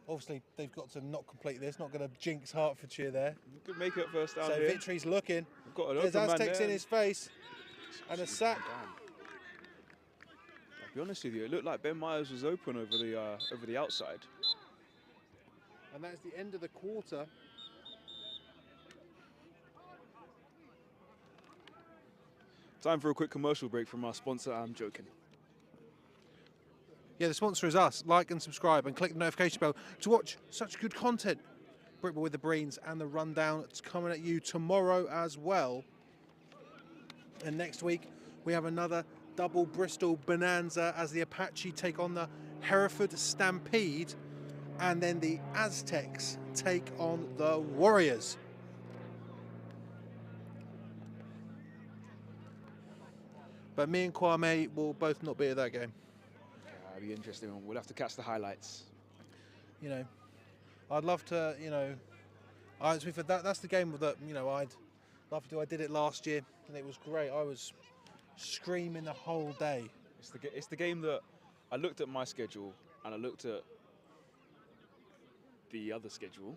Obviously, they've got to not complete this. Not going to jinx Hertfordshire there. You could make it first down So here. Victory's looking. We've got an There's open man Aztecs there. in his face. And a sack. I'll be honest with you, it looked like Ben Myers was open over the outside. And that's the end of the quarter. Time for a quick commercial break from our sponsor. I'm joking. Yeah, the sponsor is us. Like and subscribe and click the notification bell to watch such good content. Brickball with the Breens and the rundown. It's coming at you tomorrow as well. And next week we have another double Bristol bonanza as the Apache take on the Hereford Stampede, and then the Aztecs take on the Warriors. But me and Kwame will both not be at that game. Yeah, it'll be interesting. We'll have to catch the highlights. You know, I'd love to, you know, that's the game that, you know, I'd love to do. I did it last year and it was great. I was screaming the whole day. It's the game that I looked at my schedule and I looked at the other schedule,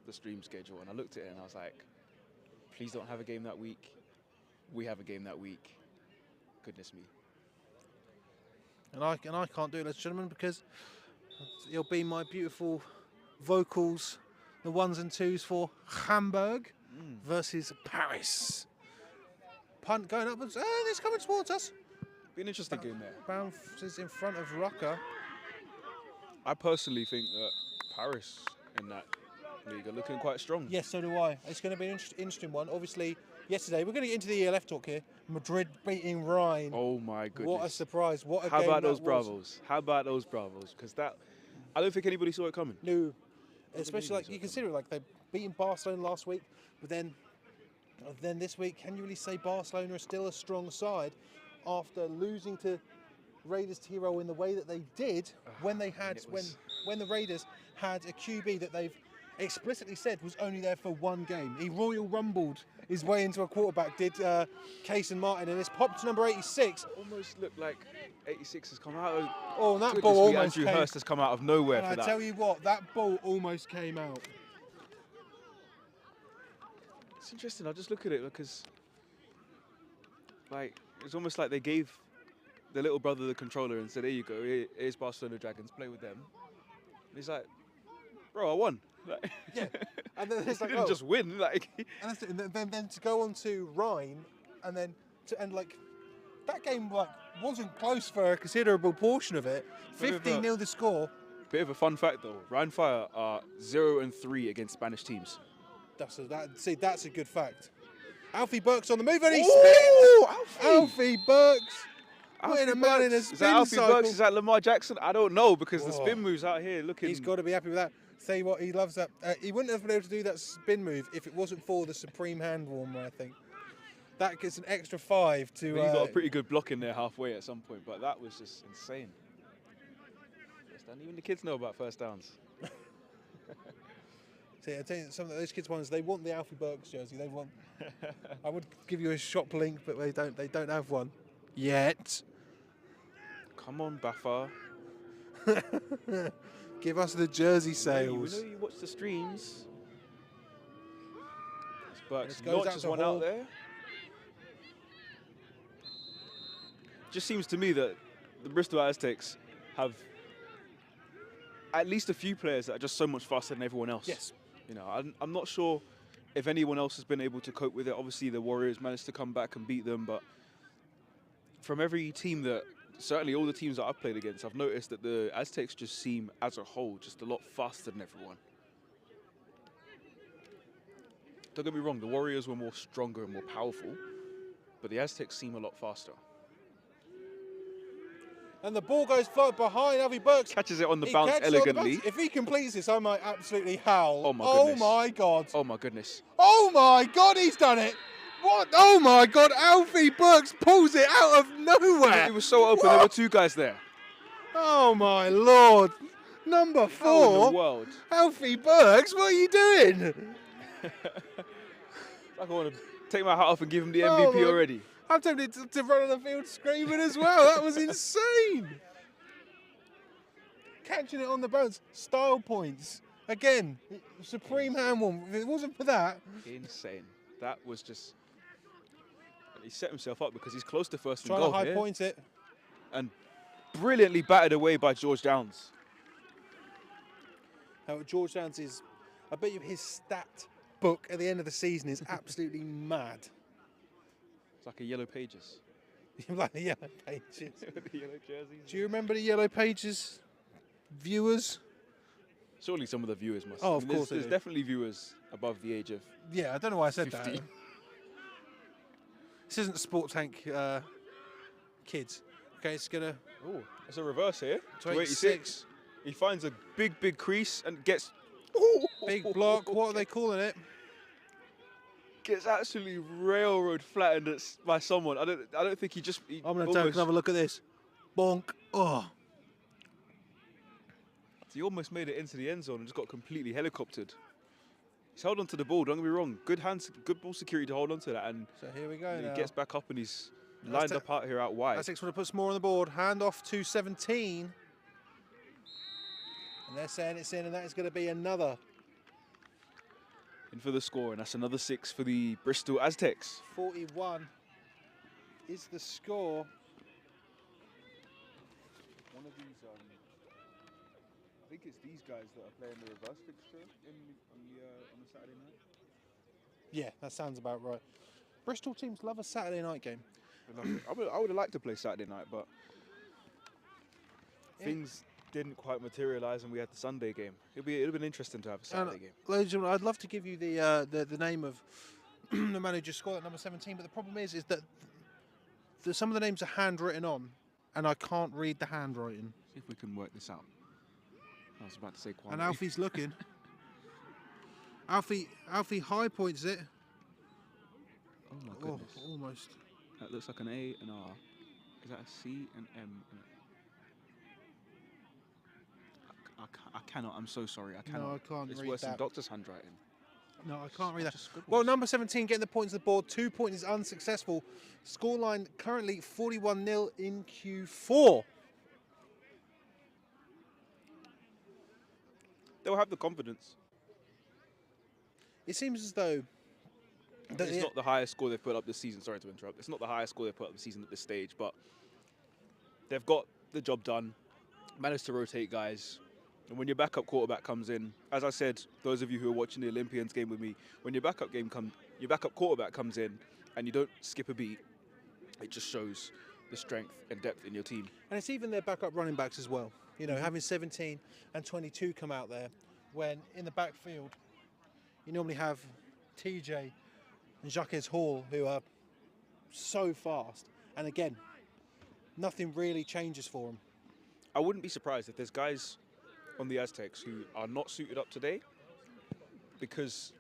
the stream schedule, and I looked at it and I was like, please don't have a game that week. We have a game that week. Goodness me. And I can't do it, ladies and gentlemen, because it'll be my beautiful vocals, the 1s and 2s for Hamburg versus Paris. Punt going upwards. Oh, it's coming towards us. Be an interesting game there. Bounces in front of Rucker. I personally think that Paris in that league are looking quite strong. Yes, so do I. It's going to be an interesting one. Obviously, yesterday, we're going to get into the ELF talk here. Madrid beating Rhine. Oh my goodness. What a surprise. What a How game about those that was. Bravos? How about those Bravos? Because that, I don't think anybody saw it coming. No. Especially, like, you consider it, like, they beating Barcelona last week, but then this week, can you really say Barcelona are still a strong side after losing to Raiders Tyrol in the way that they did when they had when the Raiders had a QB that they've explicitly said was only there for one game. He Royal Rumbled his way into a quarterback, did Cason Martin, and it's popped to number 86. Almost looked like 86 has come out of... Oh, and that Goodness ball me, almost Andrew came. Hurst has come out of nowhere And for I that. tell you what, that ball almost came out. It's interesting, I just look at it because, like, it's almost like they gave the little brother the controller and said, there you go, here's Barcelona Dragons, play with them. And he's like, bro, I won. Like, Yeah. And then it's he like, didn't oh. just win. Like, And that's it. And then to go on to Rhine, and then like that game like wasn't close for a considerable portion of it. 15-0 the score. bit of a fun fact though, Rhine Fire are 0-3 against Spanish teams. That's a good fact. Alfie Burke's on the move and he Ooh, spins. Alfie Burke's putting a man in a Is that spin Alfie cycle. Burks? Is that Lamar Jackson? I don't know because the Whoa. spin moves out here looking. He's got to be happy with that. Say what, he loves that. He wouldn't have been able to do that spin move if it wasn't for the Supreme Hand Warmer, I think. That gets an extra 5 to... He got a pretty good block in there halfway at some point, but that was just insane. First down. Even the kids know about first downs. See, I tell you, some of those kids' ones, they want the Alfie Burks jersey. They want... I would give you a shop link, but they don't have one. Yet. Come on, Baffa. Give us the jersey We sales. know you watch the streams. This But goes out launches to one Hall. out there. Just seems to me that the Bristol Aztecs have at least a few players that are just so much faster than everyone else. Yes. You know, I'm not sure if anyone else has been able to cope with it. Obviously, the Warriors managed to come back and beat them, but from every team that, certainly all the teams that I've played against, I've noticed that the Aztecs just seem, as a whole, just a lot faster than everyone. Don't get me wrong, the Warriors were more stronger and more powerful, but the Aztecs seem a lot faster. And the ball goes flat behind Alfie Burks. Catches it on the He bounce catches it on the elegantly. bounce. If he completes this, I might absolutely howl. Oh my Oh goodness. my God. Oh my goodness. Oh my God, he's done it. What? Oh my God, Alfie Burks pulls it out of nowhere. It was so open, there were two guys there. Oh my Lord. Number How in 4, the world? Alfie Burks, what are you doing? I want to take my hat off and give him the Oh MVP my- already. I'm tempted to run on the field screaming as well. That was insane. Catching it on the bounce, style points. Again, supreme handball. If it wasn't for that, Insane. That was just... He set himself up because he's close to first and trying goal to high here. point it. And brilliantly batted away by George Downs. Now, George Downs is, I bet you his stat book at the end of the season is absolutely mad. It's like a Yellow Pages. Like the Yellow Pages. The yellow jerseys. Do you remember the Yellow Pages viewers? Surely some of the viewers must. Oh, of course they There's do. definitely viewers above the age of... Yeah, I don't know why I said 50. that. This isn't Sport Tank kids. Okay, it's going to... Oh, it's a reverse here. 26. He finds a big crease and gets... Big block, what are they calling it? Gets absolutely railroad flattened by someone. I don't think he just... I'm going to take another look at this. Bonk. Oh. He almost made it into the end zone and just got completely helicoptered. He's held onto the ball, don't get me wrong. Good hands, good ball security to hold onto that. And So here we go now. he gets back up and he's lined up out here out wide. Aztecs want to put some more on the board. Hand off to 17. And they're saying it's in, and that is going to be another In for the score, and that's another 6 for the Bristol Aztecs. 41 is the score. One of these, I think it's these guys that are playing the reverse fixture on the Saturday night. Yeah, that sounds about right. Bristol teams love a Saturday night game. I would have liked to play Saturday night, but things didn't quite materialise, and we had the Sunday game. It'd have been interesting to have a Saturday game. Ladies and gentlemen, I'd love to give you the name of the man who just scored at number 17, but the problem is that some of the names are handwritten on, and I can't read the handwriting. See if we can work this out. I was about to say Kwame. And Alfie's looking. Alfie high points it. Oh my goodness. Oh, almost. That looks like an A and R. Is that a C and M? I cannot. I'm so sorry. I cannot. No, I can't It's read worse than that. Doctor's handwriting. No, I can't read that. Just scribbles. Well, number 17 getting the points on the board. 2 points is unsuccessful. Scoreline currently 41-0 in Q4. They'll have the confidence. It seems as though It's not the highest score they've put up this season. Sorry to interrupt. It's not the highest score they've put up this season at this stage, but they've got the job done. Managed to rotate guys. And when your backup quarterback comes in, as I said, those of you who are watching the Olympians game with me, when your backup quarterback comes in and you don't skip a beat, it just shows the strength and depth in your team. And it's even their backup running backs as well. You know, having 17 and 22 come out there, when in the backfield, you normally have TJ and Jacques Hall, who are so fast. And again, nothing really changes for them. I wouldn't be surprised if there's guys on the Aztecs who are not suited up today because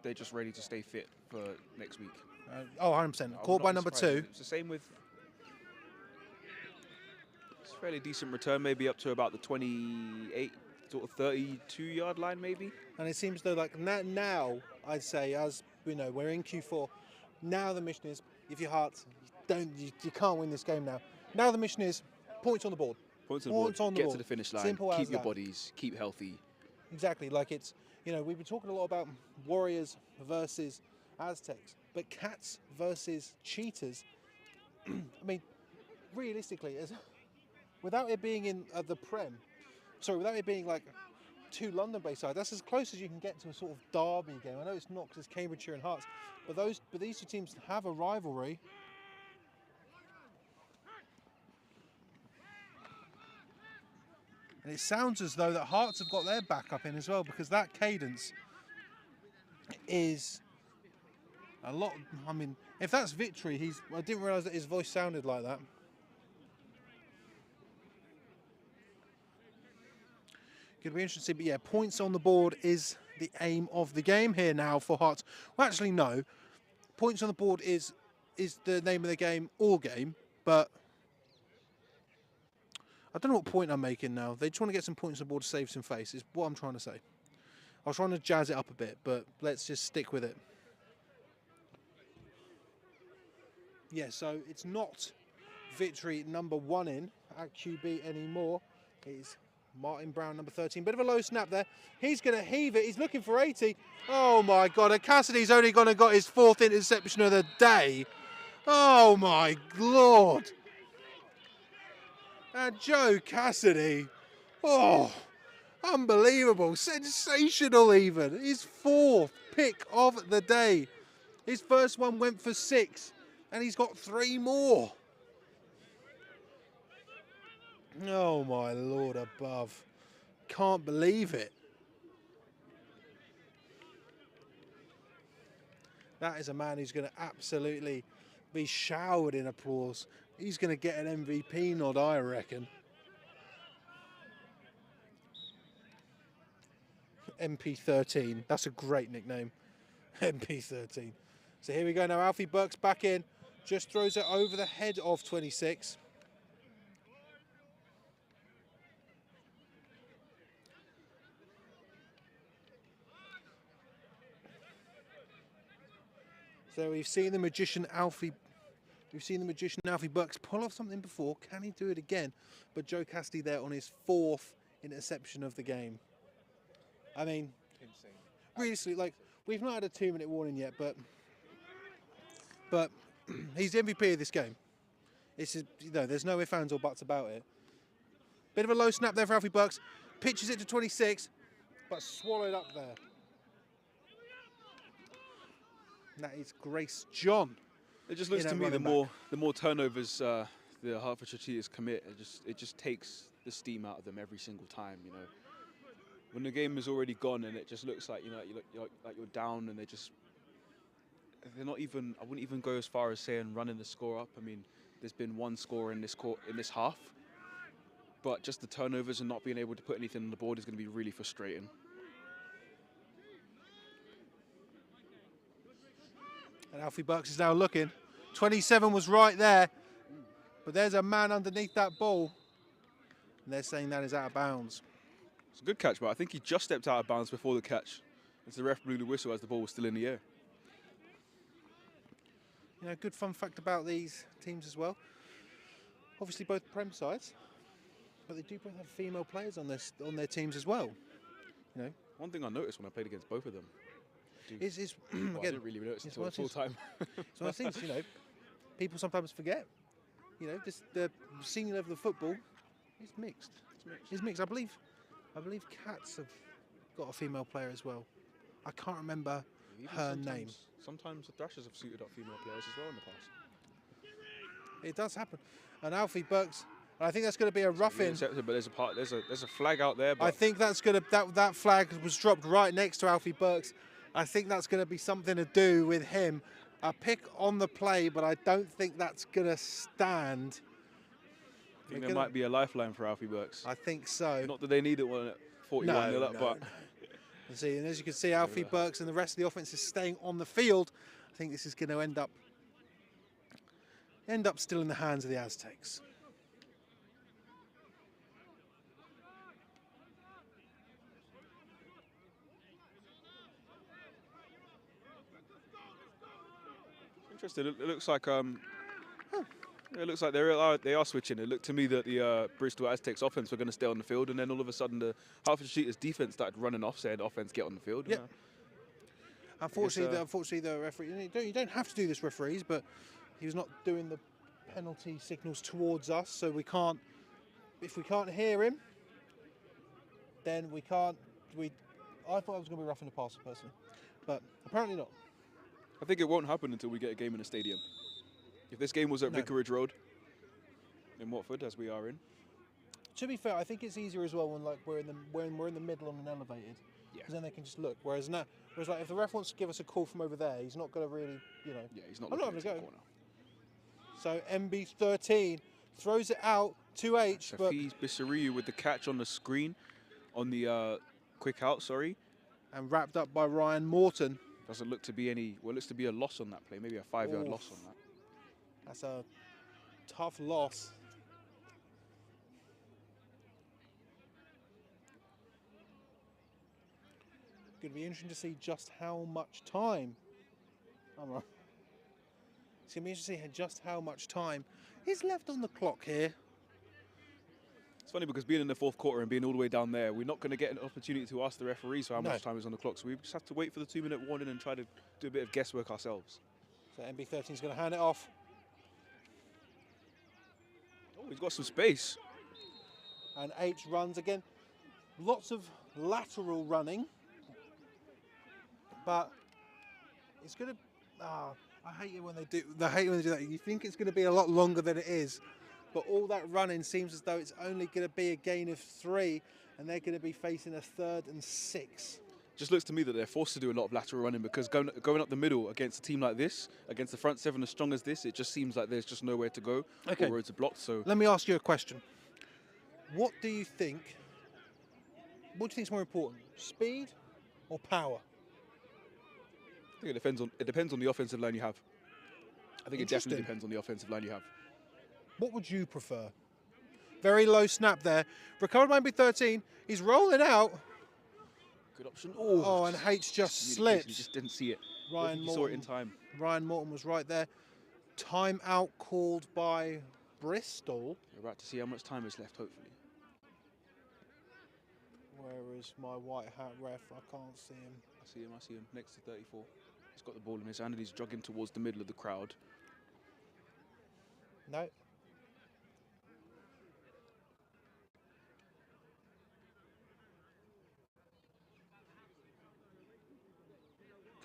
they're just ready to stay fit for next week. 100%. Caught by number 2. It's the same with... It's a fairly decent return, maybe up to about the 28, sort of 32-yard line, maybe. And it seems though like now, I'd say, as we know, we're in Q4. Now the mission is, if your hearts, you can't win this game now. Now the mission is points on the board. Points on the board, on the get board. to the finish line, Simple keep as your that. bodies, keep healthy. Exactly, like it's, we've been talking a lot about Warriors versus Aztecs, but Cats versus Cheetahs, I mean, realistically, without it being in without it being like two London-based sides, that's as close as you can get to a sort of derby game. I know it's not because it's Cambridgeshire and Hearts, but these two teams have a rivalry. And it sounds as though that Hearts have got their backup in as well, because that cadence is a lot. I mean, if that's Victory, I didn't realise that his voice sounded like that. Going to be interesting, but yeah, points on the board is the aim of the game here now for Hearts. Well, actually, no. Points on the board is the name of the game all game, but I don't know what point I'm making now. They just want to get some points on the board to save some face, is what I'm trying to say. I was trying to jazz it up a bit, but let's just stick with it. Yeah, so it's not Victory number 1 in at QB anymore. It's Martin Brown, number 13. Bit of a low snap there. He's going to heave it. He's looking for 80. Oh, my God. And Cassidy's only going to got his 4th interception of the day. Oh, my Lord. And Joe Cassidy. Oh, unbelievable. Sensational even. His 4th pick of the day. His first one went for 6. And he's got 3 more. Oh, my Lord above. Can't believe it. That is a man who's going to absolutely be showered in applause. He's going to get an MVP nod, I reckon. MP13. That's a great nickname. MP13. So here we go now. Alfie Burks back in. Just throws it over the head of 26. So we've seen the magician Alfie Burks pull off something before. Can he do it again? But Joe Cassidy there on his 4th interception of the game. I mean, insane. Realistically, like, we've not had a 2-minute warning yet, but he's the MVP of this game. It's there's no ifs, ands, or buts about it. Bit of a low snap there for Alfie Burks. Pitches it to 26, but swallowed up there. And that is Grace John. It just looks to me the more turnovers the Hertfordshire Cheetahs commit, it just takes the steam out of them every single time. When the game is already gone and it just looks like you're down, and they're not even. I wouldn't even go as far as saying running the score up. I mean, there's been 1 score in this half, but just the turnovers and not being able to put anything on the board is going to be really frustrating. And Alfie Burks is now looking. 27 was right there. But there's a man underneath that ball. And they're saying that is out of bounds. It's a good catch, but I think he just stepped out of bounds before the catch. As the ref blew the whistle as the ball was still in the air. Good fun fact about these teams as well. Obviously both Prem sides. But they do both have female players on their teams as well. One thing I noticed when I played against both of them. Well, I didn't really notice until full time. It's one of those things, people sometimes forget. Just the senior level of football is mixed. It's mixed. I believe Cats have got a female player as well. I can't remember her name. Sometimes the Thrashers have suited up female players as well in the past. It does happen. And Alfie Burks, I think that's going to be a rough-in. But there's a flag out there. But I think that's going to that flag was dropped right next to Alfie Burks. I think that's going to be something to do with him. A pick on the play, but I don't think that's going to stand. I think there might be a lifeline for Alfie Burks. I think so. Not that they need it one at 41-0 up, but... And as you can see, Alfie Burks and the rest of the offense is staying on the field. I think this is going to end up still in the hands of the Aztecs. Interesting. It looks like Yeah, it looks like they are switching. It looked to me that the Bristol Aztecs offense were going to stay on the field, and then all of a sudden the Hertfordshire Cheetahs defense started running off, saying offense get on the field. Yep. Unfortunately, the referee. You don't have to do this, referees, but he was not doing the penalty signals towards us, so we can't. If we can't hear him, then we can't. I thought I was going to be roughing the passer personally, but apparently not. I think it won't happen until we get a game in a stadium. If this game was at Vicarage Road in Watford, as we are in. To be fair, I think it's easier as well when we're in the middle on an elevated, because then they can just look. Whereas like if the ref wants to give us a call from over there, he's not going to really, Yeah, he's not. I'm not having a go. So MB13 throws it out to H. Hafiz Bissariu with the catch on the screen, on the quick out. Sorry, and wrapped up by Ryan Morton. Doesn't look to be any. Well, it looks to be a loss on that play. Maybe a 5-yard loss on that. That's a tough loss. Going to be interesting to see just how much time. I'm right. It's going to be interesting to see just how much time is left on the clock here. It's funny because being in the fourth quarter and being all the way down there, we're not going to get an opportunity to ask the referees for how much time is on the clock. So we just have to wait for the 2-minute warning and try to do a bit of guesswork ourselves. So MB13 is going to hand it off. Oh, he's got some space. And H runs again. Lots of lateral running. But it's going to... I hate it when they do that. You think it's going to be a lot longer than it is. But all that running seems as though it's only going to be a gain of 3. And they're going to be facing a 3rd and 6. Just looks to me that they're forced to do a lot of lateral running because going up the middle against a team like this, against the front 7 as strong as this, it just seems like there's just nowhere to go. Okay. All roads are blocked. So let me ask you a question. What do you think is more important, speed or power? I think it depends on the offensive line you have. I think it definitely depends on the offensive line you have. What would you prefer? Very low snap there. Recovered by MB13. He's rolling out. Good option. Oh, and H just slipped. You just didn't see it. Ryan Morton saw it in time. Ryan Morton was right there. Timeout called by Bristol. We're about to see how much time is left, hopefully. Where is my white hat ref? I can't see him. I see him. Next to 34. He's got the ball in his hand and he's jogging towards the middle of the crowd. No.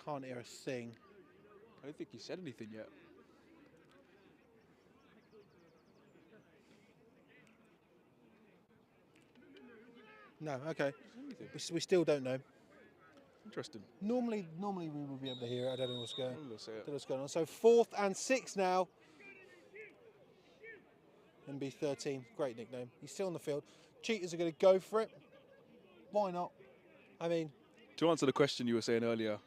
Can't hear a thing. I don't think he said anything yet. No, okay. We still don't know. Interesting. Normally we would be able to hear it. I don't know what's going on. So 4th and 6 now. MB13, great nickname. He's still on the field. Cheetahs are going to go for it. Why not? I mean... To answer the question you were saying earlier,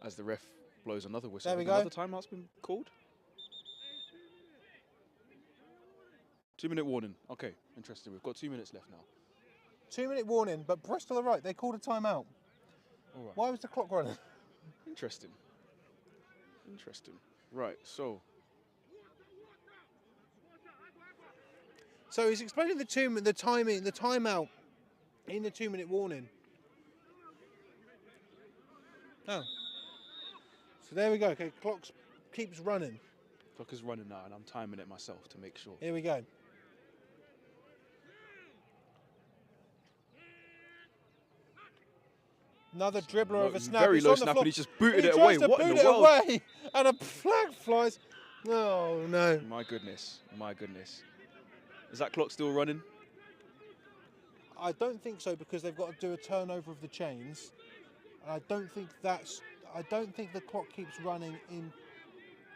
as the ref blows another whistle, there we go. Another timeout's been called? 2-minute warning. Okay, interesting. We've got 2 minutes left now. 2-minute warning, but Bristol are right. They called a timeout. All right. Why was the clock running? Interesting. Right, so he's explaining the timeout in the 2-minute warning. Oh. So there we go. Okay, clock keeps running. Clock is running now, and I'm timing it myself to make sure. Here we go. Another dribbler of a snap. Very low snap, and he just booted it away. What in the world? And a flag flies. Oh, no. My goodness. Is that clock still running? I don't think so, because they've got to do a turnover of the chains. I don't think the clock keeps running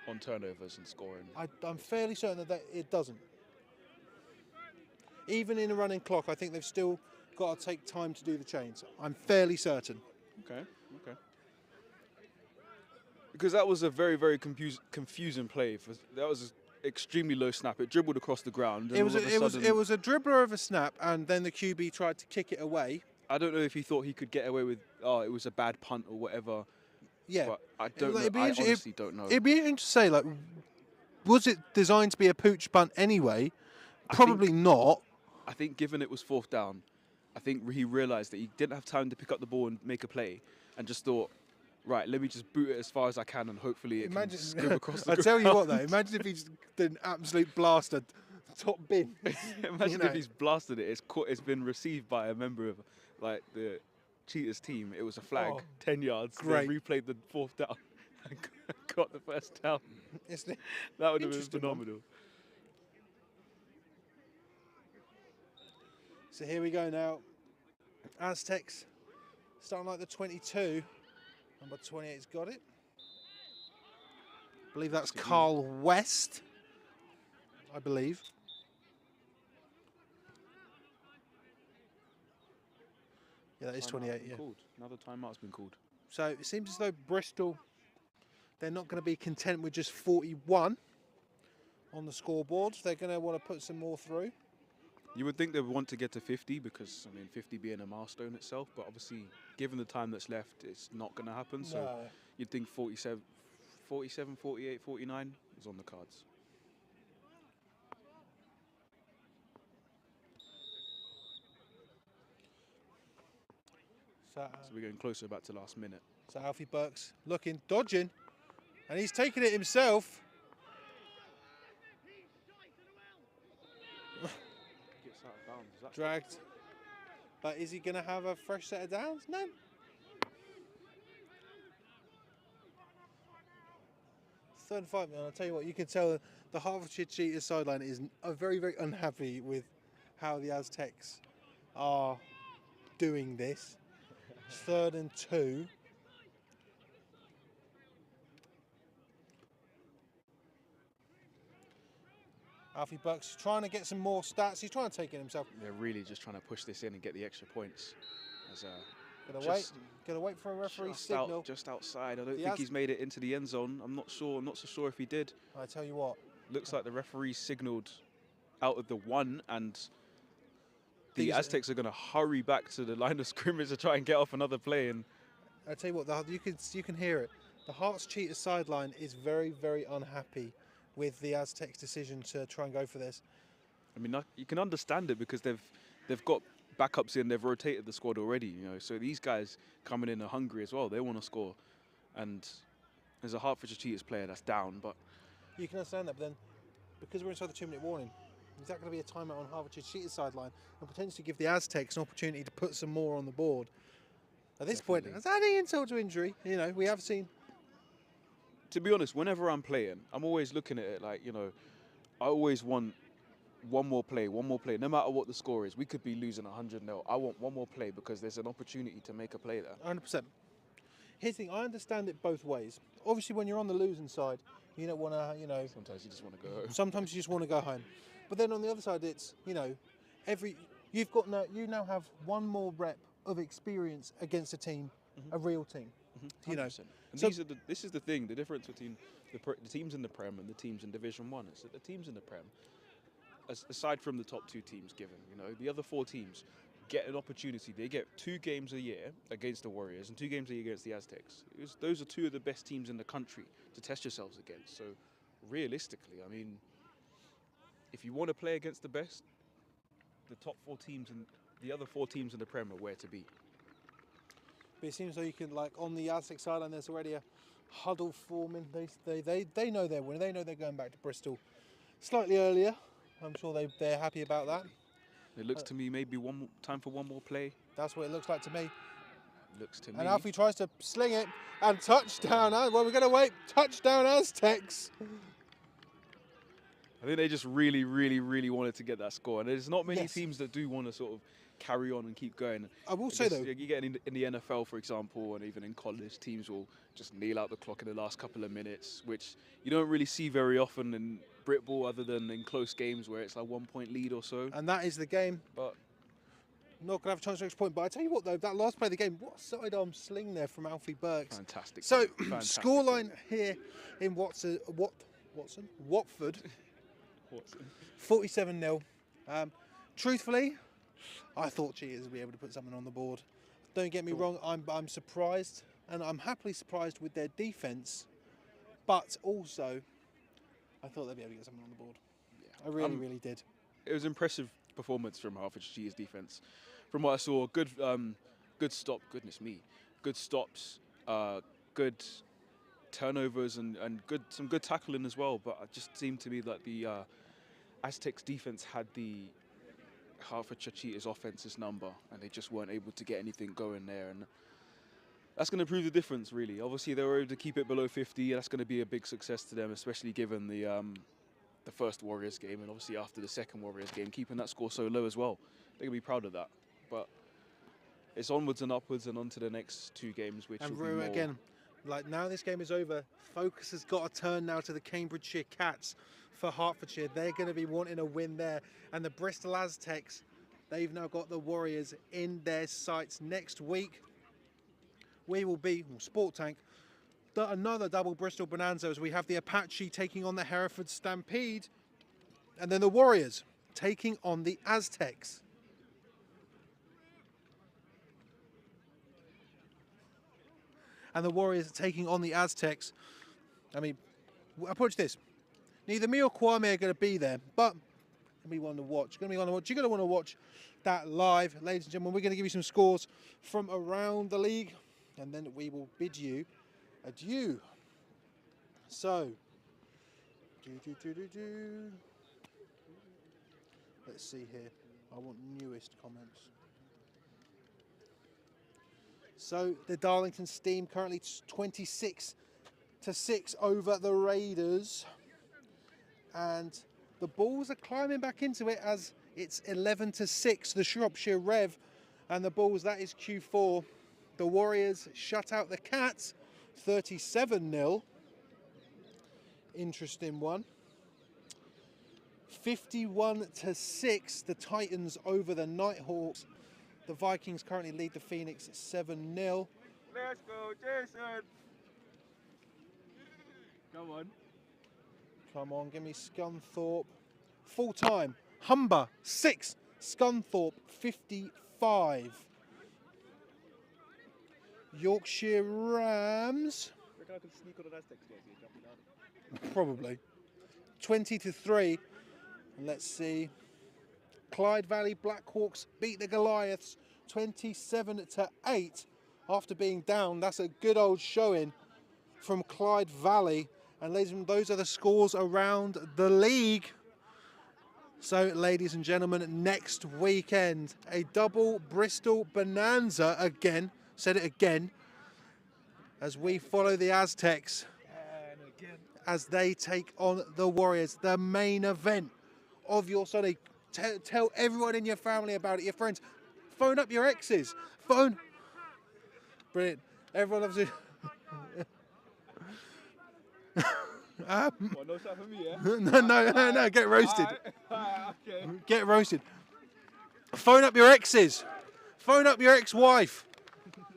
on turnovers and scoring. I'm fairly certain that it doesn't. Even in a running clock, I think they've still got to take time to do the chains. I'm fairly certain. Okay. Because that was a very, very confusing play. That was an extremely low snap. It dribbled across the ground. And it was a dribbler of a snap, and then the QB tried to kick it away. I don't know if he thought he could get away with, it was a bad punt or whatever. Yeah. But I honestly don't know. It'd be interesting to say, like, Was it designed to be a pooch punt anyway? Probably not. I think given it was 4th down, I think he realised that he didn't have time to pick up the ball and make a play, and just thought, right, let me just boot it as far as I can, and hopefully it can scoop across the I ground. tell you what, though, imagine if he just did an absolute blaster, top bin. Imagine if he's blasted it. It's been received by a member of like the Cheetahs team. It was a flag, 10 yards. Great. They replayed the 4th down and got the 1st down. That would have been phenomenal. So here we go now. Aztecs starting like the 22. Number 28's got it. I believe that's Carl West. I believe. Yeah, that is 28, yeah. Called. Another timeout's been called. So it seems as though Bristol, they're not going to be content with just 41 on the scoreboard. They're going to want to put some more through. You would think they would want to get to 50 because, I mean, 50 being a milestone itself, but obviously, given the time that's left, it's not going to happen. So No. you'd think 47, 48, 49 is on the cards. So we're getting closer back to last minute. So Alfie Burke's looking, dodging, and he's taking it himself. Gets out of bounds. Is that Dragged. But is he going to have a fresh set of downs? No. Third and 5. And I'll tell you what, you can tell the Hertfordshire Cheetahs sideline is very, very unhappy with how the Aztecs are doing this. It's 3rd and 2. Alfie Bucks trying to get some more stats. He's trying to take it himself. They're really just trying to push this in and get the extra points. As, Gotta wait for a referee signal. Just outside. I don't think he's made it into the end zone. I'm not sure. I'm not so sure if he did. I tell you what. Looks like the referee signalled out of the 1, and the Aztecs are going to hurry back to the line of scrimmage to try and get off another play. And I tell you what, you can hear it. The Hearts Cheetahs sideline is very, very unhappy with the Aztecs' decision to try and go for this. I mean, you can understand it because they've got backups in. They've rotated the squad already, you know. So these guys coming in are hungry as well. They want to score, and there's a Hertfordshire Cheetahs player that's down, but you can understand that. But then, because we're inside the 2-minute warning, is that going to be a timeout on Hertfordshire Cheetahs sideline and potentially give the Aztecs an opportunity to put some more on the board? At this point, is that any insult to injury? You know, we have seen. To be honest, whenever I'm playing, I'm always looking at it like, you know, I always want one more play. No matter what the score is, we could be losing 100-0. I want one more play because there's an opportunity to make a play there. 100%. Here's the thing, I understand it both ways. Obviously, when you're on the losing side, you don't want to, you know. Sometimes you just want to go home. Sometimes you just want to go home. But then on the other side, it's, you know, you now have one more rep of experience against a team, a real team. 100%. You know. And So this is the thing, the difference between the teams in the Prem and the teams in Division 1 is that the teams in the Prem, aside from the top 2 teams given, you know, the other 4 teams get an opportunity. They get 2 games a year against the Warriors and 2 games a year against the Aztecs. Those are 2 of the best teams in the country to test yourselves against. So realistically, I mean, if you want to play against the best, the top 4 teams and the other 4 teams in the Prem are where to be. But it seems like you can, like, on the Aztec side, and there's already a huddle forming. They know they're winning. They know they're going back to Bristol slightly earlier. I'm sure they're happy about that. It looks to me maybe time for one more play. That's what it looks like to me. Looks to me. And Alfie tries to sling it, and touchdown. Well, we're going to wait. Touchdown Aztecs. I think they just really, really, really wanted to get that score. And there's not many teams that do want to sort of carry on and keep going. I will say, though, you get in the NFL, for example, and even in college, teams will just kneel out the clock in the last couple of minutes, which you don't really see very often in Britball other than in close games where it's like 1-point lead or so. And that is the game. But not going to have a chance to extra point. But I tell you what, though, that last play of the game, what a sidearm sling there from Alfie Burks. Fantastic. So, fantastic scoreline here in Watford, 47-0. Truthfully, I thought Cheetahs would be able to put something on the board. Don't get me wrong, I'm surprised, and I'm happily surprised with their defence, but also I thought they'd be able to get something on the board. Yeah. I really did. It was impressive performance from Hertfordshire Cheetahs defence. From what I saw, good stop. Goodness me, good stops, good turnovers, and some good tackling as well. But it just seemed to me that the Aztecs defence had the Hertfordshire Cheetahs offence's number, and they just weren't able to get anything going there. And that's going to prove the difference, really. Obviously, they were able to keep it below 50. That's going to be a big success to them, especially given the first Warriors game, and obviously after the second Warriors game, keeping that score so low as well. They're going to be proud of that. But it's onwards and upwards and on to the next 2 games, which will be more... Again, like now this game is over, focus has got to turn now to the Cambridgeshire Cats for Hertfordshire. They're going to be wanting a win there. And the Bristol Aztecs, they've now got the Warriors in their sights. Next week, we will be, Sport Tank, another double Bristol Bonanza as we have the Apache taking on the Hereford Stampede, and then the Warriors taking on the Aztecs. And the Warriors taking on the Aztecs. I mean, I approach this. Neither me or Kwame are going to be there, but we want to watch. You're going to want to watch that live, ladies and gentlemen. We're going to give you some scores from around the league, and then we will bid you adieu. So, let's see here. I want newest comments. So the Darlington Steam currently 26-6 over the Raiders, and the Bulls are climbing back into it as it's 11-6. The Shropshire Rev and the Bulls, that is Q4. The Warriors shut out the Cats 37-0. Interesting one. 51-6, the Titans over the Nighthawks. The Vikings currently lead the Phoenix 7-0. Let's go, Jason! Come on. Come on, give me Scunthorpe. Full time. Humber 6, Scunthorpe 55. Yorkshire Rams. Reckon I could sneak on an Aztecs jersey and jump down. Probably. 20-3. Let's see. Clyde Valley Blackhawks beat the Goliaths 27-8 after being down. That's a good old showing from Clyde Valley. And ladies and gentlemen, those are the scores around the league. So, ladies and gentlemen, next weekend, a double Bristol Bonanza again. Said it again. As we follow the Aztecs as they take on the Warriors, the main event of your Sunday. Tell everyone in your family about it, your friends. Phone up your exes. Phone. Brilliant. Everyone loves it. What, no stuff for me, yeah? No, get roasted. Okay. Get roasted. Phone up your exes. Phone up your ex-wife.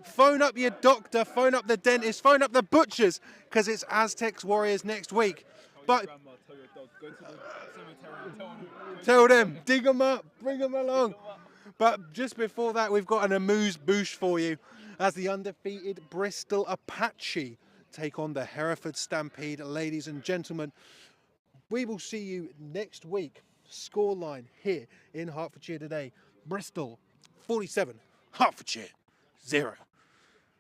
Phone up your doctor. Phone up the dentist. Phone up the butchers, because it's Aztecs Warriors next week. But tell them, dig them up, bring them along. But just before that, we've got an amuse-bouche for you as the undefeated Bristol Apache take on the Hereford Stampede. Ladies and gentlemen, we will see you next week. Scoreline here in Hertfordshire today. Bristol 47, Hertfordshire 0.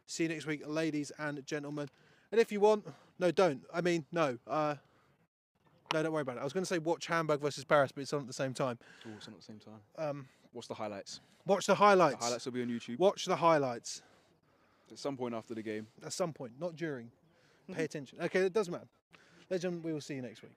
See you next week, ladies and gentlemen. And if you want, no, don't. I mean, no. No, don't worry about it. I was going to say watch Hamburg versus Paris, but it's on at the same time. Oh, it's on at the same time. What's the highlights? Watch the highlights. The highlights will be on YouTube. Watch the highlights. At some point after the game. At some point, not during. Pay attention. Okay, it doesn't matter. Ladies and gentlemen, we will see you next week.